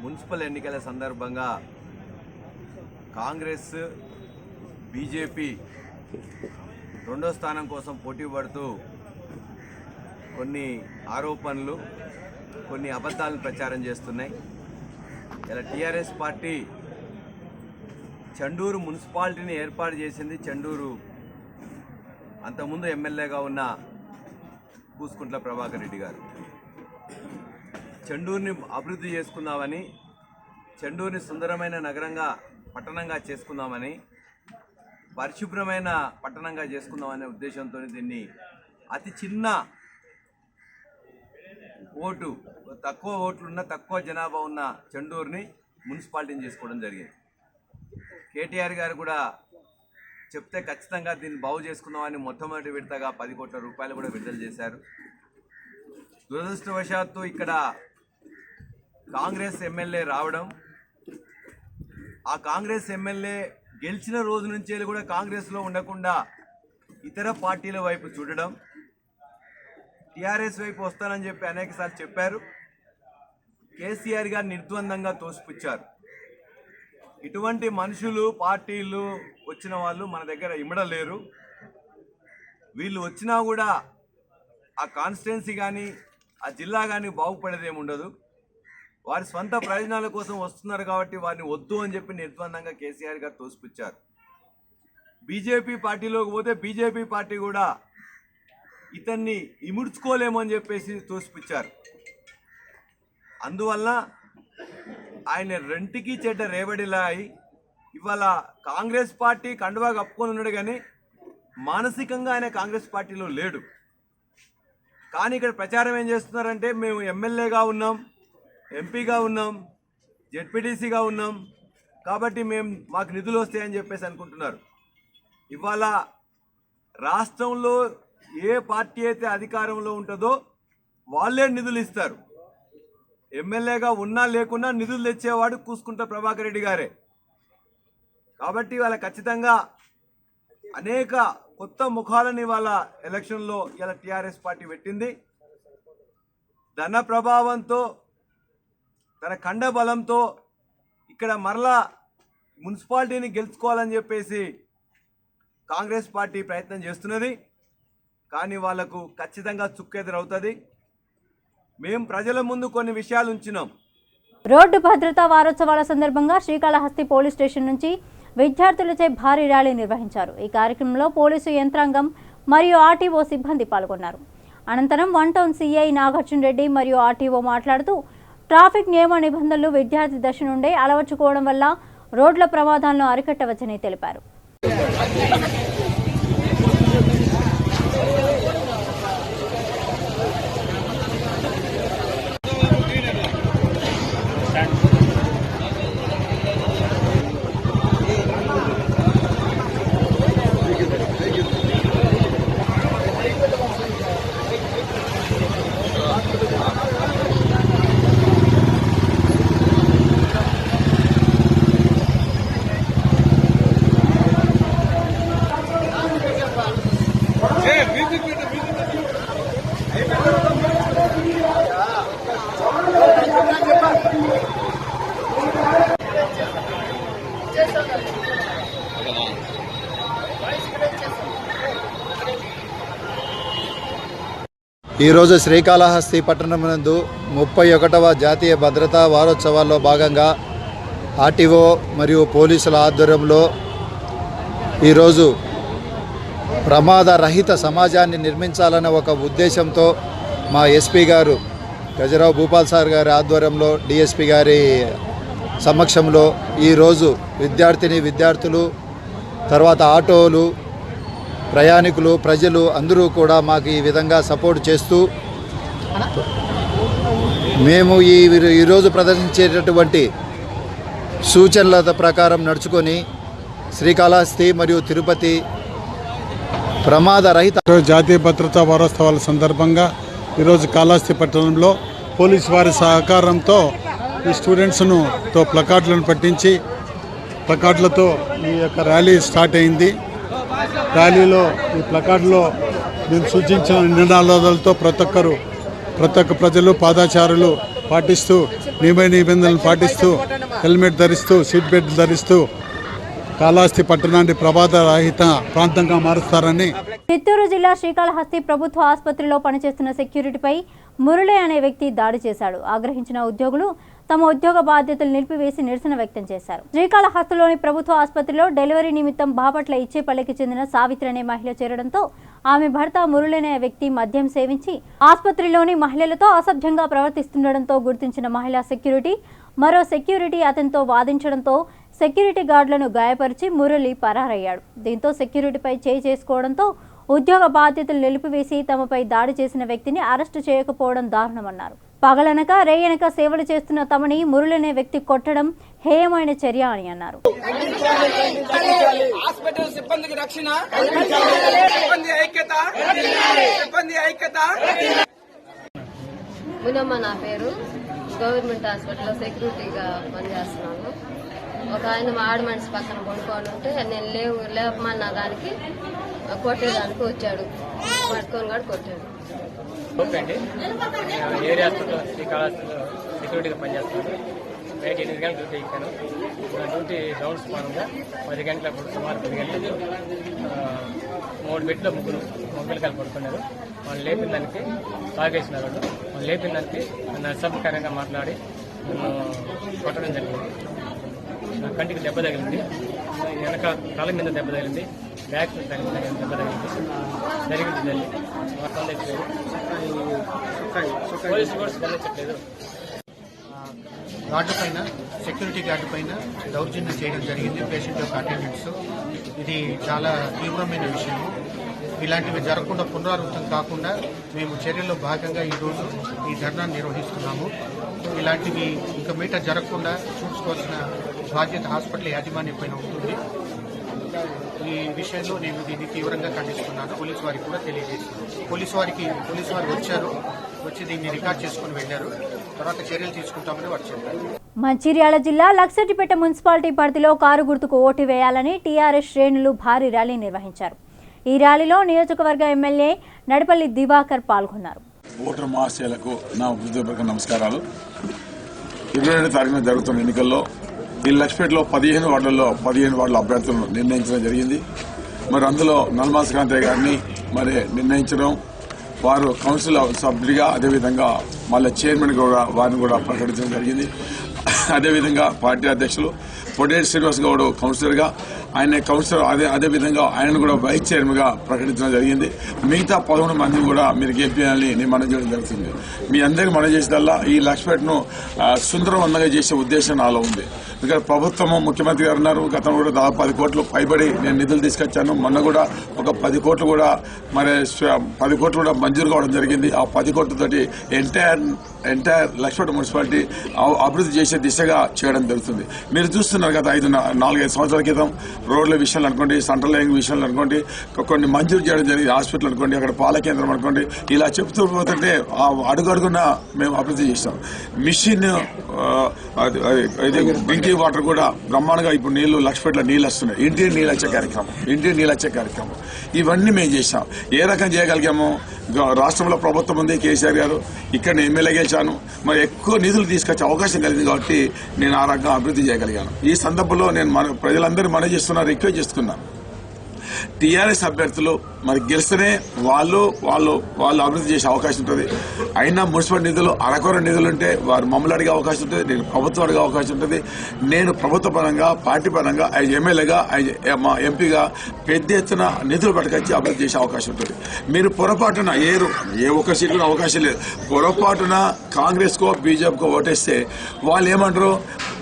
మున్సిపల్ ఎన్నికల సందర్భంగా కాంగ్రెస్, బీజేపీ రెండో స్థానం కోసం పోటీ పడుతూ కొన్ని ఆరోపణలు, కొన్ని అబద్ధాలను ప్రచారం చేస్తున్నాయి. ఇలా టీఆర్ఎస్ పార్టీ చెండూరు మున్సిపాలిటీని ఏర్పాటు చేసింది. చెండూరు అంతకుముందు ఎమ్మెల్యేగా ఉన్న కూసుకుంట్ల ప్రభాకర్ రెడ్డి గారు చెండూరుని అభివృద్ధి చేసుకుందామని, చెండూరుని సుందరమైన నగరంగా, పట్టణంగా చేసుకుందామని, పరిశుభ్రమైన పట్టణంగా చేసుకుందామనే ఉద్దేశంతో దీన్ని అతి చిన్న ఓటు, తక్కువ ఓట్లున్న, తక్కువ జనాభా ఉన్న చెండూరుని మున్సిపాలిటీని చేసుకోవడం జరిగింది. కేటీఆర్ గారు కూడా చెప్తే ఖచ్చితంగా దీన్ని బాగు చేసుకుందామని మొట్టమొదటి విడతగా 10 కోట్ల రూపాయలు కూడా విడుదల చేశారు. దురదృష్టవశాత్తు ఇక్కడ కాంగ్రెస్ ఎమ్మెల్యే రావడం, ఆ కాంగ్రెస్ ఎమ్మెల్యే గెలిచిన రోజు నుంచి కూడా కాంగ్రెస్లో ఉండకుండా ఇతర పార్టీల వైపు చూడడం, టీఆర్ఎస్ వైపు వస్తానని చెప్పి అనేకసార్లు చెప్పారు. కేసీఆర్ గారు నిర్ద్వందంగా తోసిపుచ్చారు. ఇటువంటి మనుషులు, పార్టీలు వచ్చిన వాళ్ళు మన దగ్గర ఇమ్మడలేరు. వీళ్ళు వచ్చినా కూడా ఆ కాన్స్టిట్యున్సీ కానీ, ఆ జిల్లా కానీ బాగుపడేదేమి ఉండదు. వారి స్వంత ప్రయోజనాల కోసం వస్తున్నారు కాబట్టి వారిని వద్దు అని చెప్పి నిర్ద్వందంగా కేసీఆర్ గారు తోసిపుచ్చారు. బీజేపీ పార్టీలోకి పోతే బీజేపీ పార్టీ కూడా ఇతన్ని ఇముడ్చుకోలేము అని చెప్పేసి తోసిపుచ్చారు. అందువల్ల ఆయన రెంటికి చెడ్డ రేవడిలా అయి ఇవాళ కాంగ్రెస్ పార్టీ కండువా కప్పుకొని ఉన్నాడు, కానీ మానసికంగా ఆయన కాంగ్రెస్ పార్టీలో లేడు. కానీ ఇక్కడ ప్రచారం ఏం చేస్తున్నారంటే, మేము ఎమ్మెల్యేగా ఉన్నాం, ఎంపీగా ఉన్నాం, జెడ్పీటీసీగా ఉన్నాం కాబట్టి మాకు నిధులు వస్తాయని చెప్పేసి అనుకుంటున్నారు. ఇవాళ రాష్ట్రంలో ఏ పార్టీ అయితే అధికారంలో ఉంటుందో వాళ్ళే నిధులు ఇస్తారు. ఎమ్మెల్యేగా ఉన్నా లేకున్నా నిధులు తెచ్చేవాడు కూసుకుంట ప్రభాకర్ రెడ్డి గారే. కాబట్టి వాళ్ళ ఖచ్చితంగా అనేక కొత్త ముఖాలని వాళ్ళ ఎలక్షన్లో ఇలా టీఆర్ఎస్ పార్టీ పెట్టింది. ధన ప్రభావంతో, తన కండబలంతో ఇక్కడ మరలా మున్సిపాలిటీని గెలుచుకోవాలని చెప్పేసి కాంగ్రెస్ పార్టీ ప్రయత్నం చేస్తున్నది. కానీ వాళ్లకు ఖచ్చితంగా చుక్కెదురవుతుంది. మేము ప్రజల ముందు కొన్ని విషయాలు ఉంచినాం. రోడ్డు భద్రతా వారోత్సవాల సందర్భంగా శ్రీకాళహస్తి పోలీస్ స్టేషన్ నుంచి విద్యార్థులచే భారీ ర్యాలీ నిర్వహించారు. ఈ కార్యక్రమంలో పోలీసు యంత్రాంగం మరియు ఆర్టీఓ సిబ్బంది పాల్గొన్నారు. అనంతరం 1 టౌన్ సిఐ నాగార్జున రెడ్డి మరియు ఆర్టీఓ మాట్లాడుతూ ట్రాఫిక్ నియమ నిబంధనలు విద్యార్థి దశ నుండే అలవర్చుకోవడం వల్ల రోడ్ల ప్రమాదాలను అరికట్టవచ్చని తెలిపారు. ఈరోజు శ్రీకాళహస్తి పట్టణమునందు 31వ జాతీయ భద్రతా వారోత్సవాల్లో భాగంగా ఆర్టీఓ మరియు పోలీసుల ఆధ్వర్యంలో ఈరోజు ప్రమాద రహిత సమాజాన్ని నిర్మించాలనే ఒక ఉద్దేశంతో మా ఎస్పీ గారు గజరావు భూపాల్ సార్ గారి ఆధ్వర్యంలో డిఎస్పీ గారి సమక్షంలో ఈరోజు విద్యార్థులు తర్వాత ఆటోలు ప్రయాణికులు ప్రజలు అందరూ కూడా మాకు ఈ విధంగా సపోర్ట్ చేస్తూ మేము ఈరోజు ప్రదర్శించేటటువంటి సూచనల ప్రకారం నడుచుకొని శ్రీకాళహస్తి మరియు తిరుపతి ప్రమాద రహిత జాతీయ భద్రతా వారోత్సవాల సందర్భంగా ఈరోజు కాళహస్తి పట్టణంలో పోలీసు వారి సహకారంతో ఈ స్టూడెంట్స్ను ప్లకార్డులను పట్టించి ప్లకార్డులతో ఈ యొక్క ర్యాలీ స్టార్ట్ అయింది. ర్యాలీలో ఈ ప్లకార్డులో నేను సూచించిన నినాదాలతో ప్రతి ఒక్క ప్రజలు పాదాచారులు పాటిస్తూ నియమ నిబంధనలు పాటిస్తూ హెల్మెట్ ధరిస్తూ సీట్ బెల్ట్ ధరిస్తూ కాళహస్తి పట్టణాన్ని ప్రమాద రహిత ప్రాంతంగా మారుస్తారని. చిత్తూరు జిల్లా శ్రీకాళహస్తి ప్రభుత్వ ఆసుపత్రిలో పనిచేస్తున్న సెక్యూరిటీపై మురళి అనే వ్యక్తి దాడి చేశాడు. ఆగ్రహించిన ఉద్యోగులు తమ ఉద్యోగ బాధ్యతలు నిలిపివేసి నిరసన వ్యక్తం చేశారు. శ్రీకాళహస్తిలోని ప్రభుత్వ ఆసుపత్రిలో డెలివరీ నిమిత్తం బాపట్ల ఇచ్చేపల్లికి చెందిన సావిత్రి అనే మహిళ చేరడంతో ఆమె భర్త మురళి అనే వ్యక్తి మద్యం సేవించి ఆసుపత్రిలోని మహిళలతో అసభ్యంగా ప్రవర్తిస్తుండటంతో గుర్తించిన మహిళా సెక్యూరిటీ మరో సెక్యూరిటీ అతనితో వాదించడంతో సెక్యూరిటీ గార్డులను గాయపరిచి మురళి పరారయ్యాడు. దీంతో సెక్యూరిటీపై చేయి చేసుకోవడంతో ఉద్యోగ బాధ్యతలు నిలిపివేసి తమపై దాడి చేసిన వ్యక్తిని అరెస్టు చేయకపోవడం దారుణమన్నారు. పగలనక రేయనక సేవలు చేస్తున్న తమని మురళి అనే వ్యక్తి కొట్టడం హేయమైన చర్య అని అన్నారు. మునమ్మ నా పేరు. గవర్నమెంట్ హాస్పిటల్లో సెక్యూరిటీగా పనిచేస్తున్నాను. ఒక ఆయన మా ఆడ మనిషి పక్కన కొనుక్కొని ఉంటే నేను లేపమన్నా దానికి కొట్టేదానికి వచ్చాడు. పట్టుకొని కూడా కొట్టాడు. ఏరియా హాస్పిటల్ శ్రీకాళహస్తిలో సెక్యూరిటీగా పనిచేస్తున్నాను. నైట్ 8 గంటలకు డ్యూటీ ఎక్కాను. డ్యూటీ రౌండ్స్ పరంగా 10 గంటలకు సుమారు 10 గంటలకు 3 బెడ్లో ముగ్గురు పిల్లకాయలు పడుకున్నారు. వాళ్ళు లేపిన దానికి తాగేసినారు. వాళ్ళు లేపిన దానికి నన్ను అసభ్యకరంగా మాట్లాడి నన్ను కొట్టడం జరిగింది. నా కంటికి దెబ్బ తగిలింది. వెనక తల మీద దెబ్బ తగిలింది. బ్యాక్ దెబ్బ తగిలింది. జరిగింది పోలీసులు కూడా స్పందించట్లేదు. గార్డు పైన సెక్యూరిటీ గార్డు పైన దౌర్జన్యం చేయడం జరిగింది పేషెంట్ యొక్క అటెండెంట్స్. ఇది చాలా తీవ్రమైన విషయం. ఇలాంటివి జరగకుండా పునరావృతం కాకుండా మేము చర్యల్లో భాగంగా ఈరోజు ఈ ధర్నాను నిర్వహిస్తున్నాము. ఇలాంటివి ఇంకా మీట జరగకుండా చూసుకోవాల్సిన బాధ్యత హాస్పిటల్ యాజమాన్యం పైన ఉంటుంది. ఈ విషయంలో నేను దీన్ని తీవ్రంగా ఖండిస్తున్నాను. పోలీసు వారికి కూడా తెలియజేస్తున్నాను. పోలీసు వారు వచ్చి దీన్ని రికార్డ్ చేసుకుని వెళ్లారు. తర్వాత చర్యలు తీసుకుంటామని వారు చెప్పారు. మంచిర్యాల జిల్లా లక్సటిపేట మున్సిపాలిటీ పరిధిలో కారు గుర్తుకు ఓటు వేయాలని టీఆర్ఎస్ శ్రేణులు భారీ ర్యాలీ నిర్వహించారు. ఈ ర్యాలీలో నియోజకవర్గ ఎమ్మెల్యే నడిపల్లి దివాకర్ పాల్గొన్నారు. ఓటర్ మహాశయులకు నా హృదయపూర్వక నమస్కారాలు. 22వ తారీఖున జరుగుతున్న ఎన్నికల్లో ఈ లక్ష్మీపేటలో 15 వార్డులలో 15 వార్డుల అభ్యర్థులను నిర్ణయించడం జరిగింది. మరి అందులో నల్మాస్ కాంతయ్య గారిని మరి నిర్ణయించడం, వారు కౌన్సిల్ సభ్యుడిగా అదేవిధంగా మళ్ళీ చైర్మన్ కూడా వారిని కూడా ప్రకటించడం జరిగింది. అదేవిధంగా పార్టీ అధ్యక్షులు పొడేటి శ్రీనివాస్ గౌడ్ కౌన్సిలర్గా, ఆయన కౌన్సిలర్ అదేవిధంగా ఆయన కూడా వైస్ చైర్మన్ గా ప్రకటించడం జరిగింది. మిగతా 11 మందిని కూడా మీరు గెలిపించాలని నేను మనం చేయడం జరుగుతుంది. మీ అందరికీ మనం చేసేదల్లా ఈ లక్ష్మీపేటను సుందరవంతంగా చేసే ఉద్దేశం నాలో ఉంది. ఇక్కడ ప్రభుత్వము ముఖ్యమంత్రి గారు ఉన్నారు. గతంలో కూడా దాదాపు 10 కోట్లు పైబడి నేను నిధులు తీసుకొచ్చాను. మొన్న కూడా ఒక 10 కోట్లు కూడా మరి 10 కోట్లు కూడా మంజూరు కావడం జరిగింది. ఆ 10 కోట్లతోటి ఎంటైర్ లక్ష్మీపేట మున్సిపాలిటీ అభివృద్ధి చేసే దిశగా చేయడం జరుగుతుంది. మీరు చూస్తున్నారు గత 4-5 సంవత్సరాల క్రితం రోడ్ల విషయాలు అనుకోండి, సెంట్రల్ లైన్ విషయాలు అనుకోండి, కొన్ని మంజూరు చేయడం జరిగింది. హాస్పిటల్ అనుకోండి, అక్కడ పాల కేంద్రం అనుకోండి, ఇలా చెప్తూ పోతుంటే అడుగడుగున మేము అభివృద్ధి చేస్తాం. మిషన్ డ్రింకింగ్ వాటర్ కూడా బ్రహ్మాండంగా ఇప్పుడు నీళ్లు లక్ష్మీపేటలో నీళ్ళు వస్తున్నాయి. ఇంటికి నీళ్ళు వచ్చే కార్యక్రమం ఇవన్నీ మేము చేశాం. ఏ రకం చేయగలిగాము? రాష్ట్రంలో ప్రభుత్వం ఉంది, కేసీఆర్ గారు, ఇక్కడ ఎమ్మెల్యే గెలిచాను, మరి ఎక్కువ నిధులు తీసుకొచ్చే అవకాశం కలిగింది కాబట్టి నేను ఆ రకంగా అభివృద్ధి చేయగలిగాను. ఈ సందర్భంలో నేను ప్రజలందరూ మనం చేస్తున్నా రిక్వెస్ట్ చేస్తున్నాను. టీఆర్ఎస్ అభ్యర్థులు మరి గెలిస్తేనే వాళ్ళు అభివృద్ధి చేసే అవకాశం ఉంటుంది. అయినా మున్సిపల్ నిధులు అరకొర నిధులు ఉంటే వారు మమ్మల్ని అడిగే అవకాశం ఉంటుంది, నేను ప్రభుత్వం అడిగే అవకాశం ఉంటుంది. నేను ప్రభుత్వ పరంగా పార్టీ పరంగా ఎమ్మెల్యేగా ఎంపీగా పెద్ద ఎత్తున నిధులు పట్టుకొచ్చి అభివృద్ధి చేసే అవకాశం ఉంటుంది. మీరు పొరపాటున ఏ ఒక్క సీటు అవకాశం లేదు. పొరపాటున కాంగ్రెస్ కో బీజేపీకో ఓటేస్తే వాళ్ళు ఏమంటారు,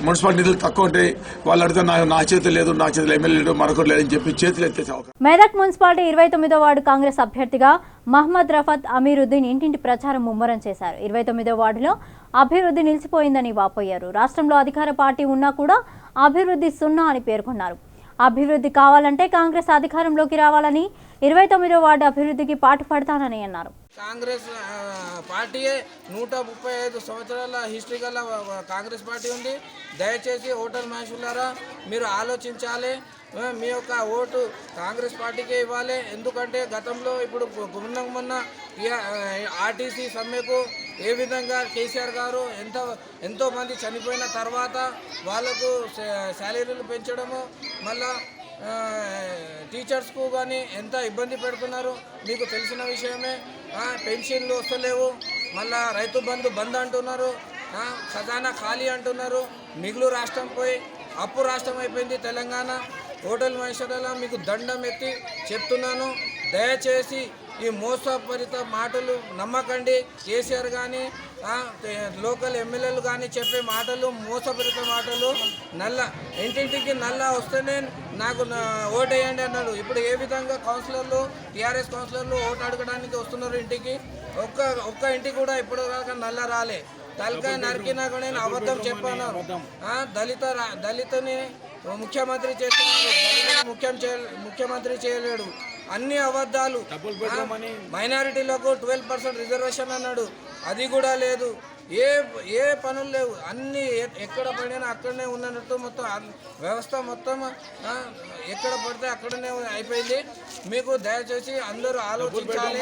మున్సిపల్ నిధులు తక్కువ ఉంటాయి, వాళ్ళు అడిగితే నా చేతులు లేదు, నా చేతులు ఎమ్మెల్యే లేడు, మరొకరు లేదని చెప్పి చేతులు ఎత్తేసే అవకాశం. మెదక్ మున్సిపాలిటీ 29వ వార్డు కాంగ్రెస్ అభ్యర్థిగా మహమ్మద్ రఫత్ అమీరుద్దీన్ ఇంటింటి ప్రచారం ముమ్మరం చేశారు. 29వ వార్డులో అభివృద్ధి నిలిచిపోయిందని వాపోయారు. రాష్ట్రంలో అధికార పార్టీ ఉన్నా కూడా అభివృద్ధి సున్నా అని పేర్కొన్నారు. అభివృద్ధి కావాలంటే కాంగ్రెస్ అధికారంలోకి రావాలని 29వ వార్డు అభివృద్ధికి పాటుపడతానని అన్నారు. కాంగ్రెస్ పార్టీయే 135 సంవత్సరాల హిస్టరీ గల కాంగ్రెస్ పార్టీ ఉంది. దయచేసి ఓటర్ మనుషులారా మీరు ఆలోచించాలి. మీ యొక్క ఓటు కాంగ్రెస్ పార్టీకే ఇవ్వాలి. ఎందుకంటే గతంలో ఇప్పుడు మొన్న ఆర్టీసీ సమ్మెకు ఏ విధంగా కేసీఆర్ గారు ఎంతో మంది చనిపోయిన తర్వాత వాళ్లకు శాలరీలు పెంచడము, మళ్ళా టీచర్స్కు కానీ ఎంత ఇబ్బంది పెడుతున్నారు మీకు తెలిసిన విషయమే. పెన్షన్లు వస్తలేవు, మళ్ళా రైతు బంధు అంటున్నారు, ఖజానా ఖాళీ అంటున్నారు. మిగులు రాష్ట్రం పోయి అప్పు రాష్ట్రం అయిపోయింది తెలంగాణ. హోటల్ మనుషుల మీకు దండం ఎత్తి చెప్తున్నాను, దయచేసి ఈ మోసపూరిత మాటలు నమ్మకండి. కేసీఆర్ కానీ లోకల్ ఎమ్మెల్యేలు కానీ చెప్పే మాటలు మోసపూరిత మాటలు. ఇంటింటికి నల్లా వస్తేనే నాకు ఓటేయండి అన్నాడు. ఇప్పుడు ఏ విధంగా కౌన్సిలర్లు టీఆర్ఎస్ కౌన్సిలర్లు ఓటు అడగడానికి వస్తున్నారు ఇంటికి. ఒక్క ఇంటికి కూడా ఇప్పుడు దాకా నల్ల రాలే. తలకాయ నరికినా కూడా నేను అబద్ధం చెప్పాను. దళితుని ముఖ్యమంత్రి చేస్తున్నాడు, ముఖ్యమంత్రి చేయలేడు. అన్ని అబద్ధాలు. మైనారిటీలకు 12% రిజర్వేషన్ అన్నాడు, అది కూడా లేదు. ఏ పనులు లేవు, అన్ని ఎక్కడ పడినా అక్కడనే ఉన్నట్టు మొత్తం వ్యవస్థ మొత్తం ఎక్కడ పడితే అక్కడనే అయిపోయింది. మీకు దయచేసి అందరూ ఆలోచించాలి.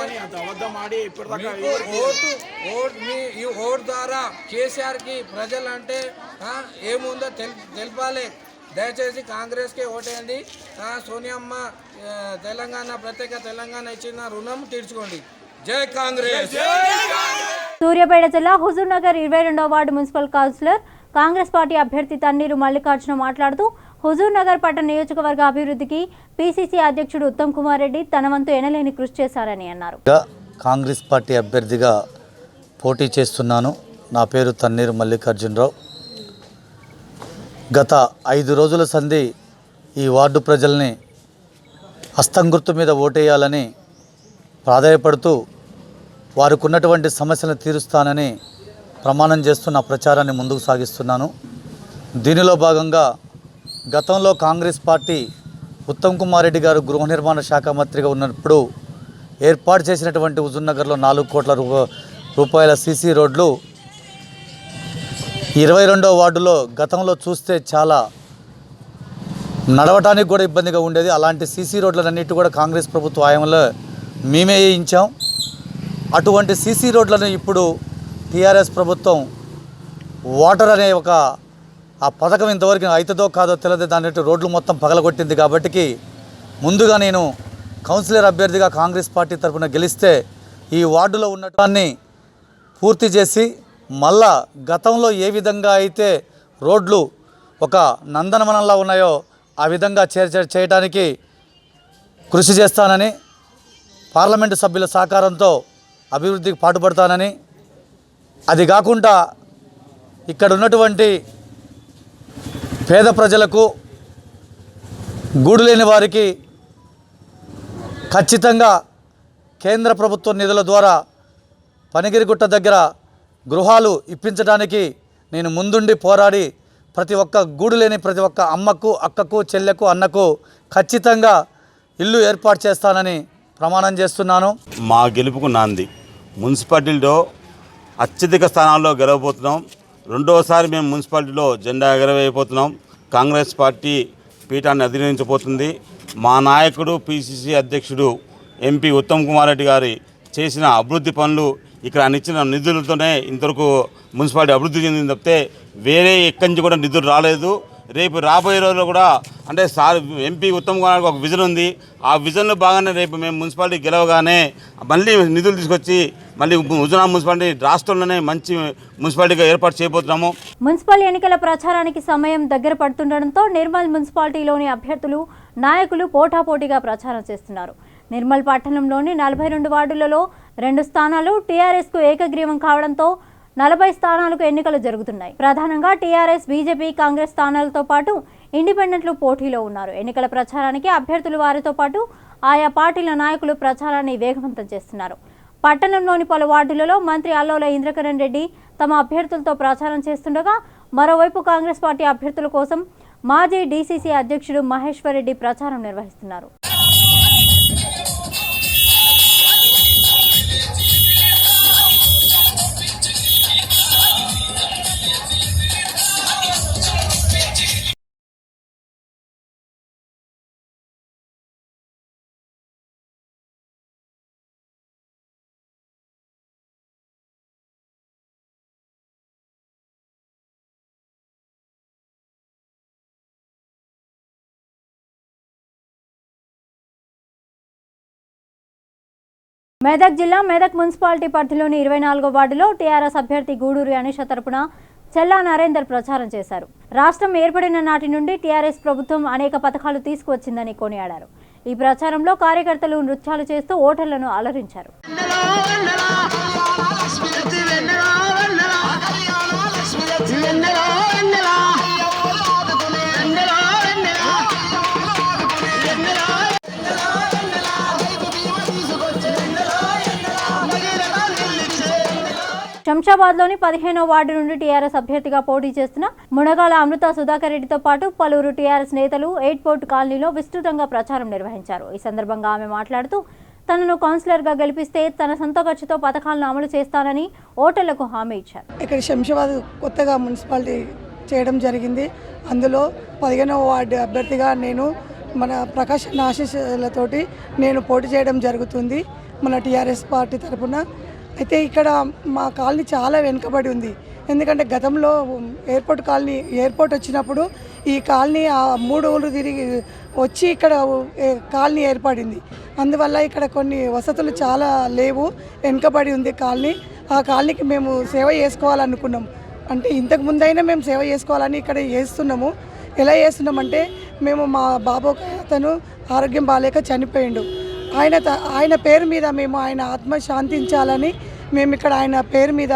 ఈ ఓటు ద్వారా కేసీఆర్కి ప్రజలంటే ఏముందో తెలపాలి. దయచేసి కాంగ్రెస్కే ఓటేయండి. సోనియమ్మ ప్రత్యేక తెలంగాణ ఇచ్చిన రుణం తీర్చుకోండి. జై కాంగ్రెస్. సూర్యాపేట జిల్లా హుజూర్ నగర్ 22వ ward municipal councillor Congress party అభ్యర్థి తన్నీరు మల్లికార్జున మాట్లాడుతూ హుజూర్ నగర్ పట్టణ నియోజకవర్గ అభివృద్ధికి పీసీసీ అధ్యక్షుడు ఉత్తమ్ కుమార్ రెడ్డి తన వంతు ఎనలేని కృషి చేశారని అన్నారు. కాంగ్రెస్ పార్టీ అభ్యర్థిగా పోటీ చేస్తున్నాను. నా పేరు తన్నీరు మల్లికార్జునరావు. గత 5 రోజుల సంధి ఈ వార్డు ప్రజల్ని హస్తం గుర్తు మీద ఓటేయాలని ప్రాధాయపడుతూ వారికి ఉన్నటువంటి సమస్యలను తీరుస్తానని ప్రమాణం చేస్తూ నా ప్రచారాన్ని ముందుకు సాగిస్తున్నాను. దీనిలో భాగంగా గతంలో కాంగ్రెస్ పార్టీ ఉత్తమ్ కుమార్ రెడ్డి గారు గృహ నిర్మాణ శాఖ మంత్రిగా ఉన్నప్పుడు ఏర్పాటు చేసినటువంటి హుజూర్ నగర్లో 4 కోట్ల రూపాయల సీసీ రోడ్లు 22వ వార్డులో గతంలో చూస్తే చాలా నడవటానికి కూడా ఇబ్బందిగా ఉండేది. అలాంటి సీసీ రోడ్లన్నిటి కూడా కాంగ్రెస్ ప్రభుత్వ హయాంలో మేమే వేయించాం. అటువంటి సీసీ రోడ్లను ఇప్పుడు టీఆర్ఎస్ ప్రభుత్వం వాటర్ అనే ఆ పథకం ఇంతవరకు అవుతుందో కాదో తెలియదు, దాని రోడ్లు మొత్తం పగలగొట్టింది. కాబట్టి ముందుగా నేను కౌన్సిలర్ అభ్యర్థిగా కాంగ్రెస్ పార్టీ తరఫున గెలిస్తే ఈ వార్డులో ఉన్నటాన్ని పూర్తి చేసి మళ్ళా గతంలో ఏ విధంగా అయితే రోడ్లు ఒక నందనవనంలా ఉన్నాయో ఆ విధంగా చేయడానికి కృషి చేస్తానని, పార్లమెంటు సభ్యుల సహకారంతో అభివృద్ధికి పాటుపడతానని, అది కాకుండా ఇక్కడ ఉన్నటువంటి పేద ప్రజలకు గూడు లేని వారికి ఖచ్చితంగా కేంద్ర ప్రభుత్వ నిధుల ద్వారా పనిగిరిగుట్ట దగ్గర గృహాలు ఇప్పించడానికి నేను ముందుండి పోరాడి ప్రతి ఒక్క గూడు లేని ప్రతి ఒక్క అమ్మకు, అక్కకు, చెల్లెకు, అన్నకు ఖచ్చితంగా ఇల్లు ఏర్పాటు చేస్తానని ప్రమాణం చేస్తున్నాను. మా గెలుపుకు నాంది. మున్సిపాలిటీలో అత్యధిక స్థానాల్లో గెలవబోతున్నాం. రెండవసారి మేము మున్సిపాలిటీలో జెండా ఎగరవేయబోతున్నాం. కాంగ్రెస్ పార్టీ పీఠాన్ని అధిరోహించబోతుంది. మా నాయకుడు పిసిసి అధ్యక్షుడు ఎంపీ ఉత్తమ్ కుమార్ రెడ్డి గారి చేసిన అభివృద్ధి పనులు, ఇక్కడ ఇచ్చిన నిధులతోనే ఇంతవరకు మున్సిపాలిటీ అభివృద్ధి చెందింది తప్పితే వేరే ఎక్కడి నుంచి కూడా నిధులు రాలేదు. రేపు రాబోయే రోజుల్లో కూడా అంటే సార్ ఎంపీ ఉత్తమ్ కుమార్కి ఒక విజన్ ఉంది. ఆ విజన్లో భాగంగా రేపు మేము మున్సిపాలిటీ గెలవగానే మళ్ళీ నిధులు తీసుకొచ్చి మళ్ళీ హుజూరాబాద్ మున్సిపాలిటీ రాష్ట్రంలోనే మంచి మున్సిపాలిటీగా ఏర్పాటు చేయబోతున్నాము. మున్సిపల్ ఎన్నికల ప్రచారానికి సమయం దగ్గర పడుతుండటంతో నిర్మల్ మున్సిపాలిటీలోని అభ్యర్థులు నాయకులు పోటాపోటీగా ప్రచారం చేస్తున్నారు. నిర్మల్ పట్టణంలోని 42 వార్డులలో 2 స్థానాలు టీఆర్ఎస్కు ఏకగ్రీవం కావడంతో 40 స్థానాలకు ఎన్నికలు జరుగుతున్నాయి. ప్రధానంగా టీఆర్ఎస్, బీజేపీ, కాంగ్రెస్ స్థానాలతో పాటు ఇండిపెండెంట్లు పోటీలో ఉన్నారు. ఎన్నికల ప్రచారానికి అభ్యర్థులు వారితో పాటు ఆయా పార్టీల నాయకులు ప్రచారాన్ని వేగవంతం చేస్తున్నారు. పట్టణంలోని పలు వార్డులలో మంత్రి అల్లోల ఇంద్రకరణ్ రెడ్డి తమ అభ్యర్థులతో ప్రచారం చేస్తుండగా, మరోవైపు కాంగ్రెస్ పార్టీ అభ్యర్థుల కోసం మాజీ డీసీసీ అధ్యక్షుడు మహేశ్వర్ రెడ్డి ప్రచారం నిర్వహిస్తున్నారు. మెదక్ జిల్లా మెదక్ మున్సిపాలిటీ పరిధిలోని 24వ వార్డులో టీఆర్ఎస్ అభ్యర్థి గూడూరి అనిష తరపున చెల్లా నరేందర్ ప్రచారం చేశారు. రాష్ట్రం ఏర్పడిన నాటి నుండి టీఆర్ఎస్ ప్రభుత్వం అనేక పథకాలు తీసుకువచ్చిందని కొనియాడారు. ఈ ప్రచారంలో కార్యకర్తలు నృత్యాలు చేస్తూ ఓటర్లను అలరించారు. శంషాబాద్లోని 15వ వార్డు నుండి టీఆర్ఎస్ అభ్యర్థిగా పోటీ చేస్తున్న మునగాల అమృత సుధాకర్ రెడ్డితో పాటు పలువురు టీఆర్ఎస్ నేతలు ఎయిర్పోర్ట్ కాలనీలో విస్తృతంగా ప్రచారం నిర్వహించారు. ఈ సందర్భంగా ఆమె మాట్లాడుతూ తనను కౌన్సిలర్గా గెలిపిస్తే తన సొంత ఖర్చుతో పథకాలను అమలు చేస్తానని ఓటర్లకు హామీ ఇచ్చారు. ఇక్కడ శంషాబాద్ కొత్తగా మున్సిపాలిటీ చేయడం జరిగింది. అందులో 15వ వార్డు అభ్యర్థిగా నేను మన ప్రకాష్ ఆశీస్సులతోటి నేను పోటీ చేయడం జరుగుతుంది మన టీఆర్ఎస్ పార్టీ తరఫున. అయితే ఇక్కడ మా కాలనీ చాలా వెనుకబడి ఉంది. ఎందుకంటే గతంలో ఎయిర్పోర్ట్ వచ్చినప్పుడు ఈ కాలనీ 3 ఊళ్ళు తిరిగి వచ్చి ఇక్కడ కాలనీ ఏర్పడింది. అందువల్ల ఇక్కడ కొన్ని వసతులు చాలా లేవు, వెనుకబడి ఉంది కాలనీ. ఆ కాలనీకి మేము సేవ చేసుకోవాలనుకున్నాం. అంటే ఇంతకు ముందైనా మేము సేవ చేసుకోవాలని ఇక్కడ చేస్తున్నాము. ఎలా చేస్తున్నామంటే మేము మా బాబు అతను ఆరోగ్యం బాగాలేక చనిపోయిండు. ఆయన పేరు మీద మేము ఆయన ఆత్మ శాంతించాలని మేము ఇక్కడ ఆయన పేరు మీద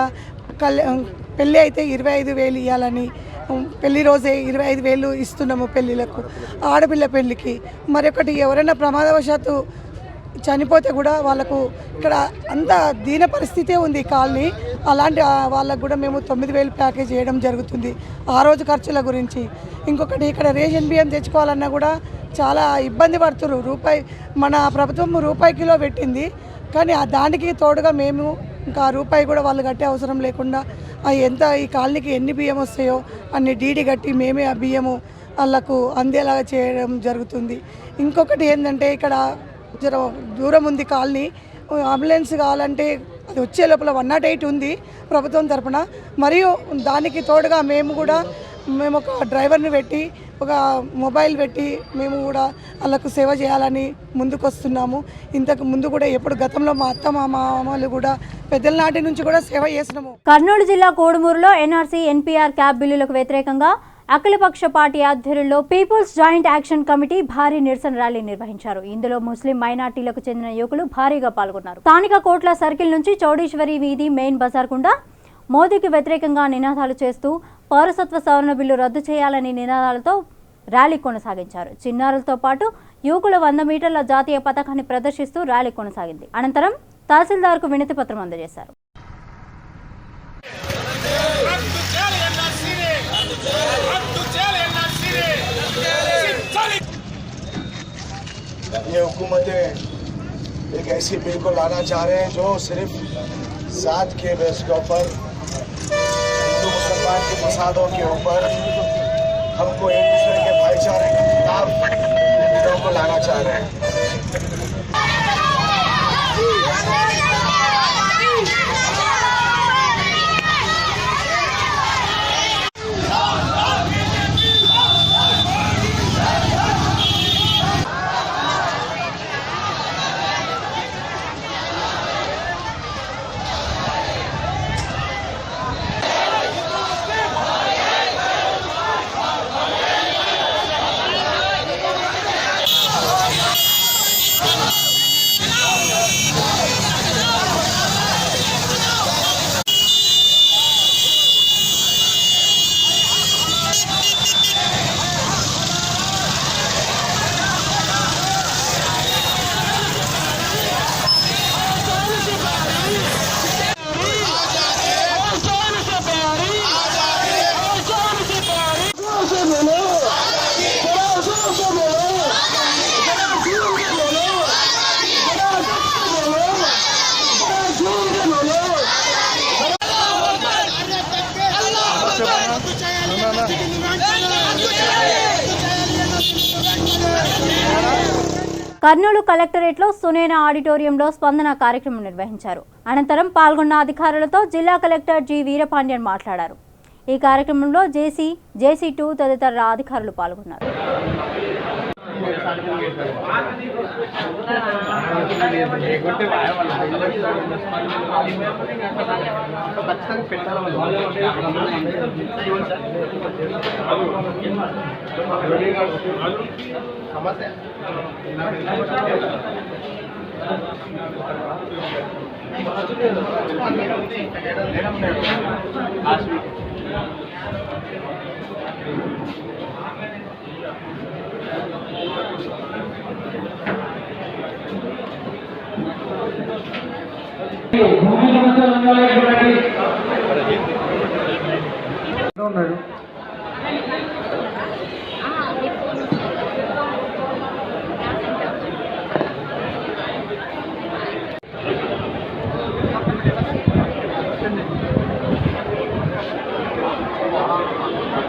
పెళ్ళి అయితే 25,000 ఇవ్వాలని, పెళ్లి రోజే 25,000 ఇస్తున్నాము పెళ్ళిళ్ళకు, ఆడపిల్ల పెళ్ళికి. మరొకటి ఎవరైనా ప్రమాదవశాత్తు చనిపోతే కూడా వాళ్ళకు ఇక్కడ అంత దీన పరిస్థితే ఉంది కాలనీ. అలాంటి వాళ్ళకు కూడా మేము 9,000 ప్యాకేజ్ చేయడం జరుగుతుంది ఆ రోజు ఖర్చుల గురించి. ఇంకొకటి ఇక్కడ రేషన్ బియ్యం తెచ్చుకోవాలన్నా కూడా చాలా ఇబ్బంది పడుతున్నారు. మన ప్రభుత్వం రూపాయి కిలో పెట్టింది, కానీ దానికి తోడుగా మేము ఇంకా రూపాయి కూడా వాళ్ళు కట్టే అవసరం లేకుండా ఎంత ఈ కాలనీకి ఎన్ని బియ్యం వస్తాయో అన్ని డీడీ కట్టి మేమే ఆ బియ్యము వాళ్ళకు అందేలాగా చేయడం జరుగుతుంది. ఇంకొకటి ఏంటంటే ఇక్కడ జర దూరం ఉంది కాలనీ, అంబులెన్స్ కావాలంటే అది వచ్చే లోపల 108 ఉంది ప్రభుత్వం తరఫున. మరియు దానికి తోడుగా మేము ఒక డ్రైవర్ని పెట్టి ఒక మొబైల్ పెట్టి మేము కూడా వాళ్ళకు సేవ చేయాలని ముందుకు వస్తున్నాము. ఇంతకు ముందు కూడా ఎప్పుడు గతంలో మా అత్త మామలు కూడా పెద్దల నాటి నుంచి కూడా సేవ చేస్తున్నాము. కర్నూలు జిల్లా కోడుమూరులో ఎన్ఆర్సీ ఎన్పీఆర్ క్యాబ్ బిల్లులకు వ్యతిరేకంగా అఖిలపక్ష పార్టీ ఆధ్వర్యంలో పీపుల్స్ జాయింట్ యాక్షన్ కమిటీ భారీ నిరసన ర్యాలీ నిర్వహించారు. ఇందులో ముస్లిం మైనార్టీలకు చెందిన యువకులు భారీగా పాల్గొన్నారు. స్థానిక కోట్ల సర్కిల్ నుంచి చౌడేశ్వరి వీధి మెయిన్ బజార్ గుండా మోదీకి వ్యతిరేకంగా నినాదాలు చేస్తూ పౌరసత్వ సవరణ బిల్లు రద్దు చేయాలని నినాదాలతో ర్యాలీ కొనసాగించారు. చిన్నారులతో పాటు యువకులు 100 మీటర్ల జాతీయ పతాకాన్ని ప్రదర్శిస్తూ ర్యాలీ కొనసాగింది. అనంతరం తహసీల్దార్కు వినతి పత్రం అందజేశారు. ये हुकूमतें एक ऐसी बिल को लाना चाह रहे हैं जो सिर्फ जात के बेस के ऊपर, हिंदू मुसलमान के फसादों के ऊपर हमको एक दूसरे के भाईचारे के खिलाफ बिलों को लाना चाह रहे हैं। కర్నూలు కలెక్టరేట్లో సునేనా ఆడిటోరియంలో స్పందన కార్యక్రమం నిర్వహించారు. అనంతరం పాల్గొన్న అధికారులతో జిల్లా కలెక్టర్ జి వీరపాండ్యన్ మాట్లాడారు. ఈ కార్యక్రమంలో జేసీ2 తదితర అధికారులు పాల్గొన్నారు.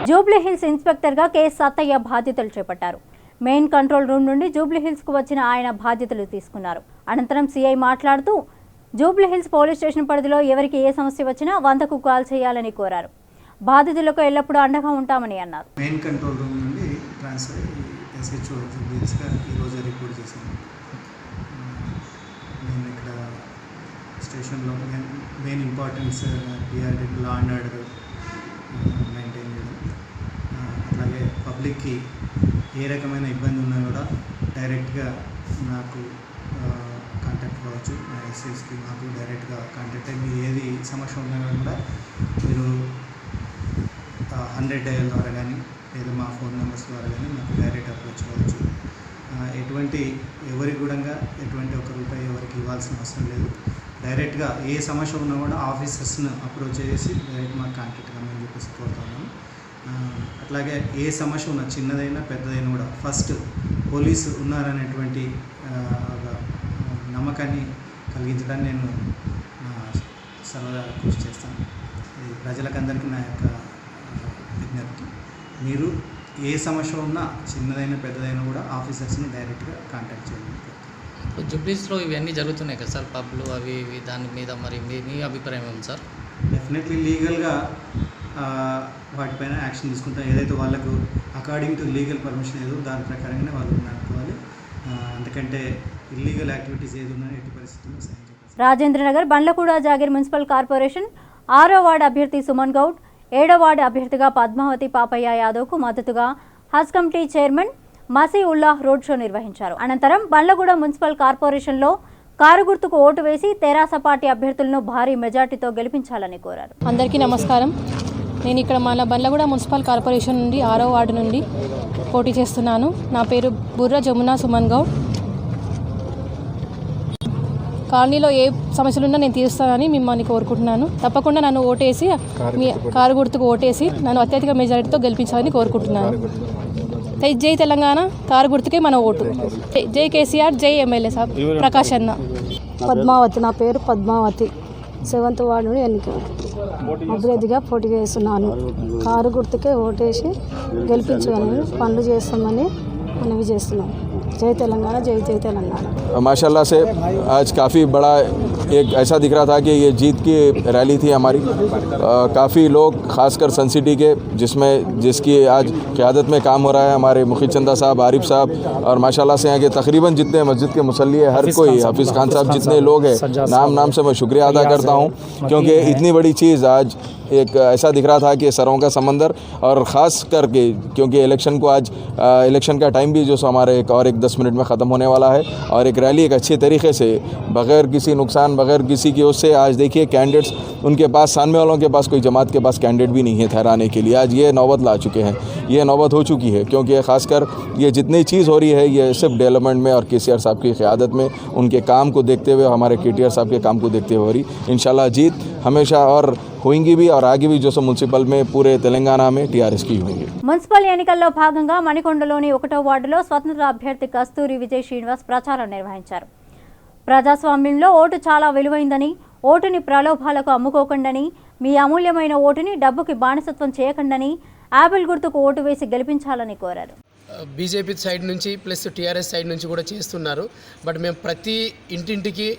జూబ్లీహిల్స్ ఇన్స్పెక్టర్గా కె సత్తయ్య బాధ్యతలు చేపట్టారు. మెయిన్ కంట్రోల్ రూమ్ నుండి జూబ్లీహిల్స్కు వచ్చిన ఆయన బాధ్యతలు తీసుకున్నారు. అనంతరం సిఐ మాట్లాడుతూ జూబ్లీహిల్స్ పోలీస్ స్టేషన్ పరిధిలో ఎవరికి ఏ సమస్య వచ్చినా 100కు కాల్ చేయాలని కోరారు. బాధితులకు ఎల్లప్పుడూ అండగా ఉంటామని అన్నారు. మెయిన్ కంట్రోల్ రూమ్ నుండి ట్రాన్స్ఫర్ ఎస్హెచ్ఓ జూబ్లీహిల్స్గా ఈరోజు రిపోర్ట్ చేశాను. నేను ఇక్కడ స్టేషన్లో main importance TRD law and order maintain చేయడం, అట్లాగే పబ్లిక్కి ఏ రకమైన ఇబ్బంది ఉన్నా కూడా డైరెక్ట్గా నాకు కాంటాక్ట్ కావచ్చు. నా ఎస్ఎస్కి నాకు డైరెక్ట్గా కాంటాక్ట్ అయ్యి మీరు ఏది సమస్య ఉన్నా కూడా మీరు 100 డయల్ ద్వారా కానీ లేదా మా ఫోన్ నెంబర్స్ ద్వారా కానీ నాకు డైరెక్ట్ అప్రోచ్ కావచ్చు. ఎవరికి కూడా ఎటువంటి ₹1 ఎవరికి ఇవ్వాల్సిన అవసరం లేదు. డైరెక్ట్గా ఏ సమస్య ఉన్నా కూడా ఆఫీసర్స్ను అప్రోచ్ చేసి డైరెక్ట్ మాకు కాంటాక్ట్ కమ్మని చెప్పేసి కోరుతున్నాను. అట్లాగే ఏ సమస్య ఉన్నా చిన్నదైనా పెద్దదైనా కూడా ఫస్ట్ పోలీసు ఉన్నారనేటువంటి నమ్మకాన్ని కలిగించడానికి నేను సర్వదా కృషి చేస్తాను. ఇది ప్రజలకందరికీ నా యొక్క విజ్ఞప్తి. మీరు ఏ సమస్య ఉన్నా చిన్నదైనా పెద్దదైనా కూడా ఆఫీసర్స్ని డైరెక్ట్గా కాంటాక్ట్ చేయండి. జూబ్లీస్లో ఇవన్నీ జరుగుతున్నాయి కదా సార్, పబ్లు అవి ఇవి, దాని మీద మరి మీ అభిప్రాయం ఏమి సార్? డెఫినెట్లీ లీగల్గా వాటిపైన యాక్షన్ తీసుకుంటాం. ఏదైతే వాళ్ళకు అకార్డింగ్ టు లీగల్ పర్మిషన్ ఏదో దాని ప్రకారంగానే వాళ్ళు నడుపుకోవాలి. ఎందుకంటే ఇల్లీగల్ యాక్టివిటీస్ ఏది ఉన్నా ఎట్టి పరిస్థితుల్లో సహాయం చేయాలి. రాజేంద్రనగర్ బండ్లగూడ జాగీర్ మున్సిపల్ కార్పొరేషన్ 6వ వార్డు అభ్యర్థి సుమన్ గౌడ్, 7వ వార్డు అభ్యర్థిగా పద్మావతి పాపయ్య యాదవ్కు మద్దతుగా హజ్ కమిటీ చైర్మన్ మసీ ఉల్లాహ్ రోడ్ షో నిర్వహించారు. అనంతరం బండ్లగూడ మున్సిపల్ కార్పొరేషన్లో కారు గుర్తుకు ఓటు వేసి తెరాస పార్టీ అభ్యర్థులను భారీ మెజార్టీతో గెలిపించాలని కోరారు. అందరికీ నమస్కారం. నేను ఇక్కడ మన బండ్లగూడ మున్సిపల్ కార్పొరేషన్ నుండి 6వ వార్డు నుండి పోటీ చేస్తున్నాను. నా పేరు బుర్ర జమునా సుమన్ గౌడ్. కాలనీలో ఏ సమస్యలున్నా నేను తీరుస్తానని మిమ్మల్ని కోరుకుంటున్నాను. తప్పకుండా నన్ను ఓటేసి కారు గుర్తుకు ఓటేసి నన్ను అత్యధిక మెజారిటీతో గెలిపించాలని కోరుకుంటున్నాను. జై తెలంగాణ, కారు గుర్తుకే మన ఓటు. జై కేసీఆర్, జై ఎమ్మెల్యే సాబ్ ప్రకాష్ అన్న. పద్మావతి, నా పేరు పద్మావతి. 7వ వార్డు నుండి అభ్యర్థిగా పోటీ చేస్తున్నాను. కారు గుర్తుకే ఓటేసి గెలిపించాలని పనులు చేస్తామని మనవి చేస్తున్నాం. जय तेलंगाना, जय जय तेलंगाना। माशाल्लाह से आज काफ़ी बड़ा एक ऐसा दिख रहा था कि ये जीत की रैली थी हमारी। काफ़ी लोग खासकर सन सिटी के जिसकी आज क़यादत में काम हो रहा है हमारे मुखी चंदा साहब, आरिफ साहब, और माशाल्लाह से यहाँ के तकरीबन जितने मस्जिद के मुसल्ली है हर कोई, हाफिज़ खान साहब जितने लोग हैं, नाम से मैं शुक्रिया अदा करता हूँ क्योंकि इतनी बड़ी चीज़ आज एक ऐसा दिख रहा था कि सरों का समंदर, और ख़ास करके क्योंकि इलेक्शन को आज इलेक्शन का टाइम भी जो सो हमारे एक 10 मिनट में ख़त्म होने वाला है, और एक रैली एक अच्छे तरीके से बग़ैर किसी नुकसान बग़ैर किसी की उससे आज देखिए कैंडिडेट्स उनके पास सामने वालों के पास कोई जमात के पास कैंडिडेट भी नहीं है ठहराने के लिए। आज ये नौबत ला चुके हैं, ये नौबत हो चुकी है क्योंकि ख़ासकर ये जितनी चीज़ हो रही है ये सिर्फ डेवलपमेंट में और केसीआर साहब की क़यादत में उनके काम को देखते हुए, हमारे केटीआर साहब के काम को देखते हुए हो रही। इंशाल्लाह जीत हमेशा और होंगी भी और आगे भी जो सो మున్సిపల్ में पूरे తెలంగాణ में టీఆర్ఎస్ की होंगी। మున్సిపల్ ఎన్నికల్లో భాగంగా మణికొండలోని 1వ వార్డులో స్వతంత్ర అభ్యర్థి కస్తూరి విజయ్ శ్రీనివాస్ ప్రచారం నిర్వహించారు. ప్రజాస్వామ్యంలో ఓటు చాలా విలువైందని, ఓటుని ప్రలోభాలకు అమ్ముకోకండని, మీ అమూల్యమైన ఓటుని డబ్బుకి బానిసత్వం చేయకండని, యాపిల్ గుర్తుకు ఓటు వేసి గెలిపించాలని కోరారు. బీజేపీ సైడ్ నుంచి ప్లస్ టీఆర్ఎస్ సైడ్ నుంచి కూడా చేస్తున్నారు. బట్ మేము ప్రతి ఇంటింటికి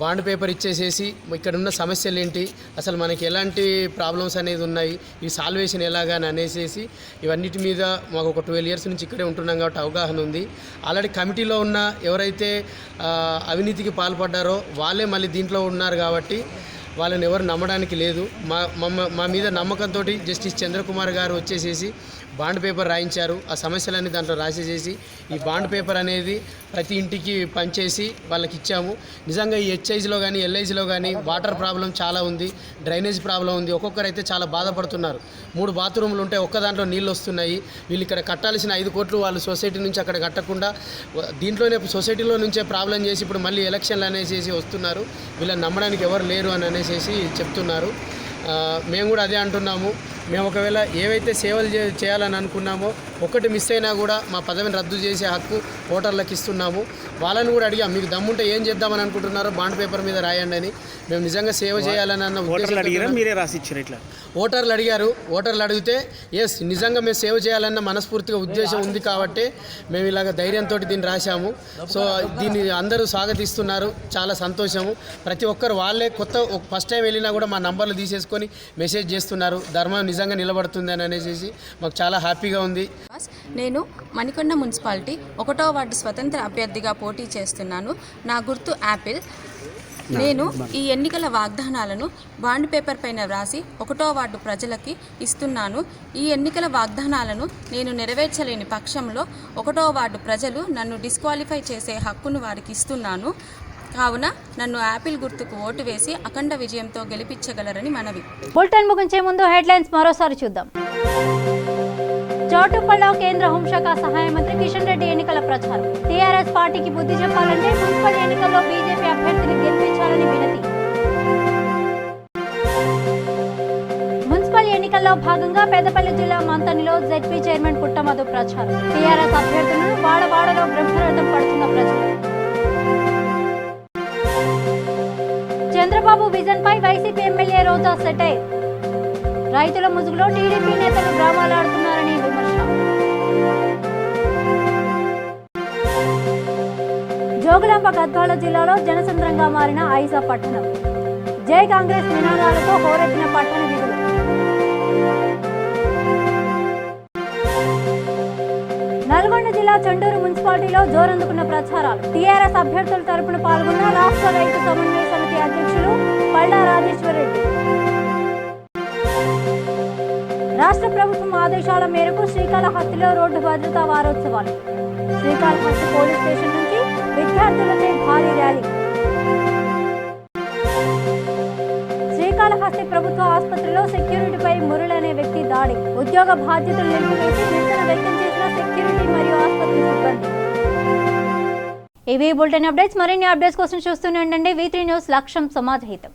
బాండ్ పేపర్ ఇచ్చేసేసి ఇక్కడ ఉన్న సమస్యలు ఏంటి, అసలు మనకి ఎలాంటి ప్రాబ్లమ్స్ అనేది ఉన్నాయి, ఈ సాల్వేషన్ ఎలాగని అనేసి ఇవన్నిటి మీద మాకు ఒక 12 years నుంచి ఇక్కడే ఉంటున్నాం కాబట్టి అవగాహన ఉంది. ఆల్రెడీ కమిటీలో ఉన్న ఎవరైతే అవినీతికి పాల్పడ్డారో వాళ్ళే మళ్ళీ దీంట్లో ఉన్నారు కాబట్టి వాళ్ళని ఎవరు నమ్మడానికి లేదు. మా మీద నమ్మకంతో జస్టిస్ చంద్రకుమార్ గారు వచ్చేసేసి బాండ్ పేపర్ రాయించారు. ఆ సమస్యలన్నీ దాంట్లో రాసేసేసి ఈ బాండ్ పేపర్ అనేది ప్రతి ఇంటికి పంచేసి వాళ్ళకి ఇచ్చాము. నిజంగా ఈ హెచ్ఐజీలో కానీ ఎల్ఐజీలో కానీ వాటర్ ప్రాబ్లం చాలా ఉంది, డ్రైనేజ్ ప్రాబ్లం ఉంది. ఒక్కొక్కరైతే చాలా బాధపడుతున్నారు. 3 బాత్రూమ్లు ఉంటే ఒక్క దాంట్లో నీళ్ళు వస్తున్నాయి. వీళ్ళు ఇక్కడ కట్టాల్సిన 5 కోట్లు వాళ్ళు సొసైటీ నుంచి అక్కడ కట్టకుండా దీంట్లోనే సొసైటీలో నుంచే ప్రాబ్లం చేసి ఇప్పుడు మళ్ళీ ఎలక్షన్లు అనేసి వస్తున్నారు. వీళ్ళని నమ్మడానికి ఎవరు లేరు అని అనేసి చెప్తున్నారు. మేము కూడా అదే అంటున్నాము. మేము ఒకవేళ ఏవైతే సేవలు చేయాలని అనుకున్నామో ఒకటి మిస్ అయినా కూడా మా పదవిని రద్దు చేసే హక్కు ఓటర్లకు ఇస్తున్నాము. వాళ్ళని కూడా అడిగాం, మీకు దమ్ముంటే ఏం చేద్దామని అనుకుంటున్నారో బాండ్ పేపర్ మీద రాయండి అని. మేము నిజంగా సేవ చేయాలని అన్న ఉద్దేశం మీరే రాసిచ్చారు. ఇట్లా ఓటర్లు అడిగారు. ఓటర్లు అడిగితే ఎస్ నిజంగా మేము సేవ చేయాలన్న మనస్ఫూర్తిగా ఉద్దేశం ఉంది కాబట్టి మేము ఇలాగ ధైర్యంతో దీన్ని రాశాము. సో దీన్ని అందరూ స్వాగతిస్తున్నారు, చాలా సంతోషము. ప్రతి ఒక్కరు వాళ్ళే కొత్త ఫస్ట్ టైం వెళ్ళినా కూడా మా నంబర్లు తీసేసుకొని మెసేజ్ చేస్తున్నారు. ధర్మం నిజంగా నిలబడుతుంది అని అనేసి మాకు చాలా హ్యాపీగా ఉంది. నేను మణికొండ మున్సిపాలిటీ 1వ వార్డు స్వతంత్ర అభ్యర్థిగా పోటీ చేస్తున్నాను. నా గుర్తు యాపిల్. నేను ఈ ఎన్నికల వాగ్దానాలను బాండ్ పేపర్ పైన వ్రాసి 1వ వార్డు ప్రజలకి ఇస్తున్నాను. ఈ ఎన్నికల వాగ్దానాలను నేను నెరవేర్చలేని పక్షంలో 1వ వార్డు ప్రజలు నన్ను డిస్క్వాలిఫై చేసే హక్కును వారికి ఇస్తున్నాను. కావున నన్ను యాపిల్ గుర్తుకు ఓటు వేసి అఖండ విజయంతో గెలిపించగలరని మనవి. బులెటిన్ ముగించే ముందు హెడ్లైన్స్ మరోసారి చూద్దాం. చౌటుప్పల్లో కేంద్ర హోంశాఖ సహాయ మంత్రి కిషన్ రెడ్డి ఎన్నికల ప్రచారం. టీఆర్ఎస్ పార్టీకి బుద్ధి చెప్పాలంటే మున్సిపల్ ఎన్నికల్లో బీజేపీ అభ్యర్థిని గెలిపించాలని వినతి. మున్సిపల్ ఎన్నికల్లో భాగంగా పెద్దపల్లి జిల్లా మంతనిలో జెడ్పీ చైర్మన్ పుట్టమధు ప్రచారం. టీఆర్ఎస్ అభ్యర్థులను వాడవాడలో బ్రహ్మరథం పడుతున్న ప్రజలు. చంద్రబాబు విజన్ పై వైసీపీ ఎమ్మెల్యే రోజా సెటైర్. రైతుల ముసుగులో టీడీపీ నేతలు డ్రామాలాడుతున్నారని విమర్శ. జోగులాంబ గద్వాల జిల్లాలో జనసంద్రంగా మారిన ఐజా పట్టణం. జై కాంగ్రెస్ నినాదాలతో హోరెత్తిన పట్టణ వీధులు. నల్గొండ జిల్లా చండూరు మున్సిపాలిటీలో జోరందుకున్న ప్రచారాలు. టీఆర్ఎస్ అభ్యర్థుల తరపున పాల్గొన్న రాష్ట్ర రైతు సమన్వయ సమితి అధ్యక్షులు పల్లా రాజేశ్వరరెడ్డి. రాష్ట్ర ప్రభుత్వం ఆదేశాల మేరకు శ్రీకాళహస్తిలో రోడ్డు భద్రతా వారోత్సవాలు. శ్రీకాళహస్తి పోలీస్ స్టేషన్ నుంచి విద్యార్థులచే భారీ ర్యాలీ. శ్రీకాళహస్తి ప్రభుత్వ ఆసుపత్రిలో సెక్యూరిటీపై మురళి అనే వ్యక్తి దాడి. ఉద్యోగ బాధ్యతలు నిలిపివేసి నిరసన వ్యక్తం చేసిన సెక్యూరిటీ మరియు ఆసుపత్రి సిబ్బంది. ఇవి బులెటిన్ అప్డేట్స్. మరిన్ని అప్డేట్స్ కోసం చూస్తూనే ఉండండి V3 న్యూస్. లక్ష్యం సమాజహితం.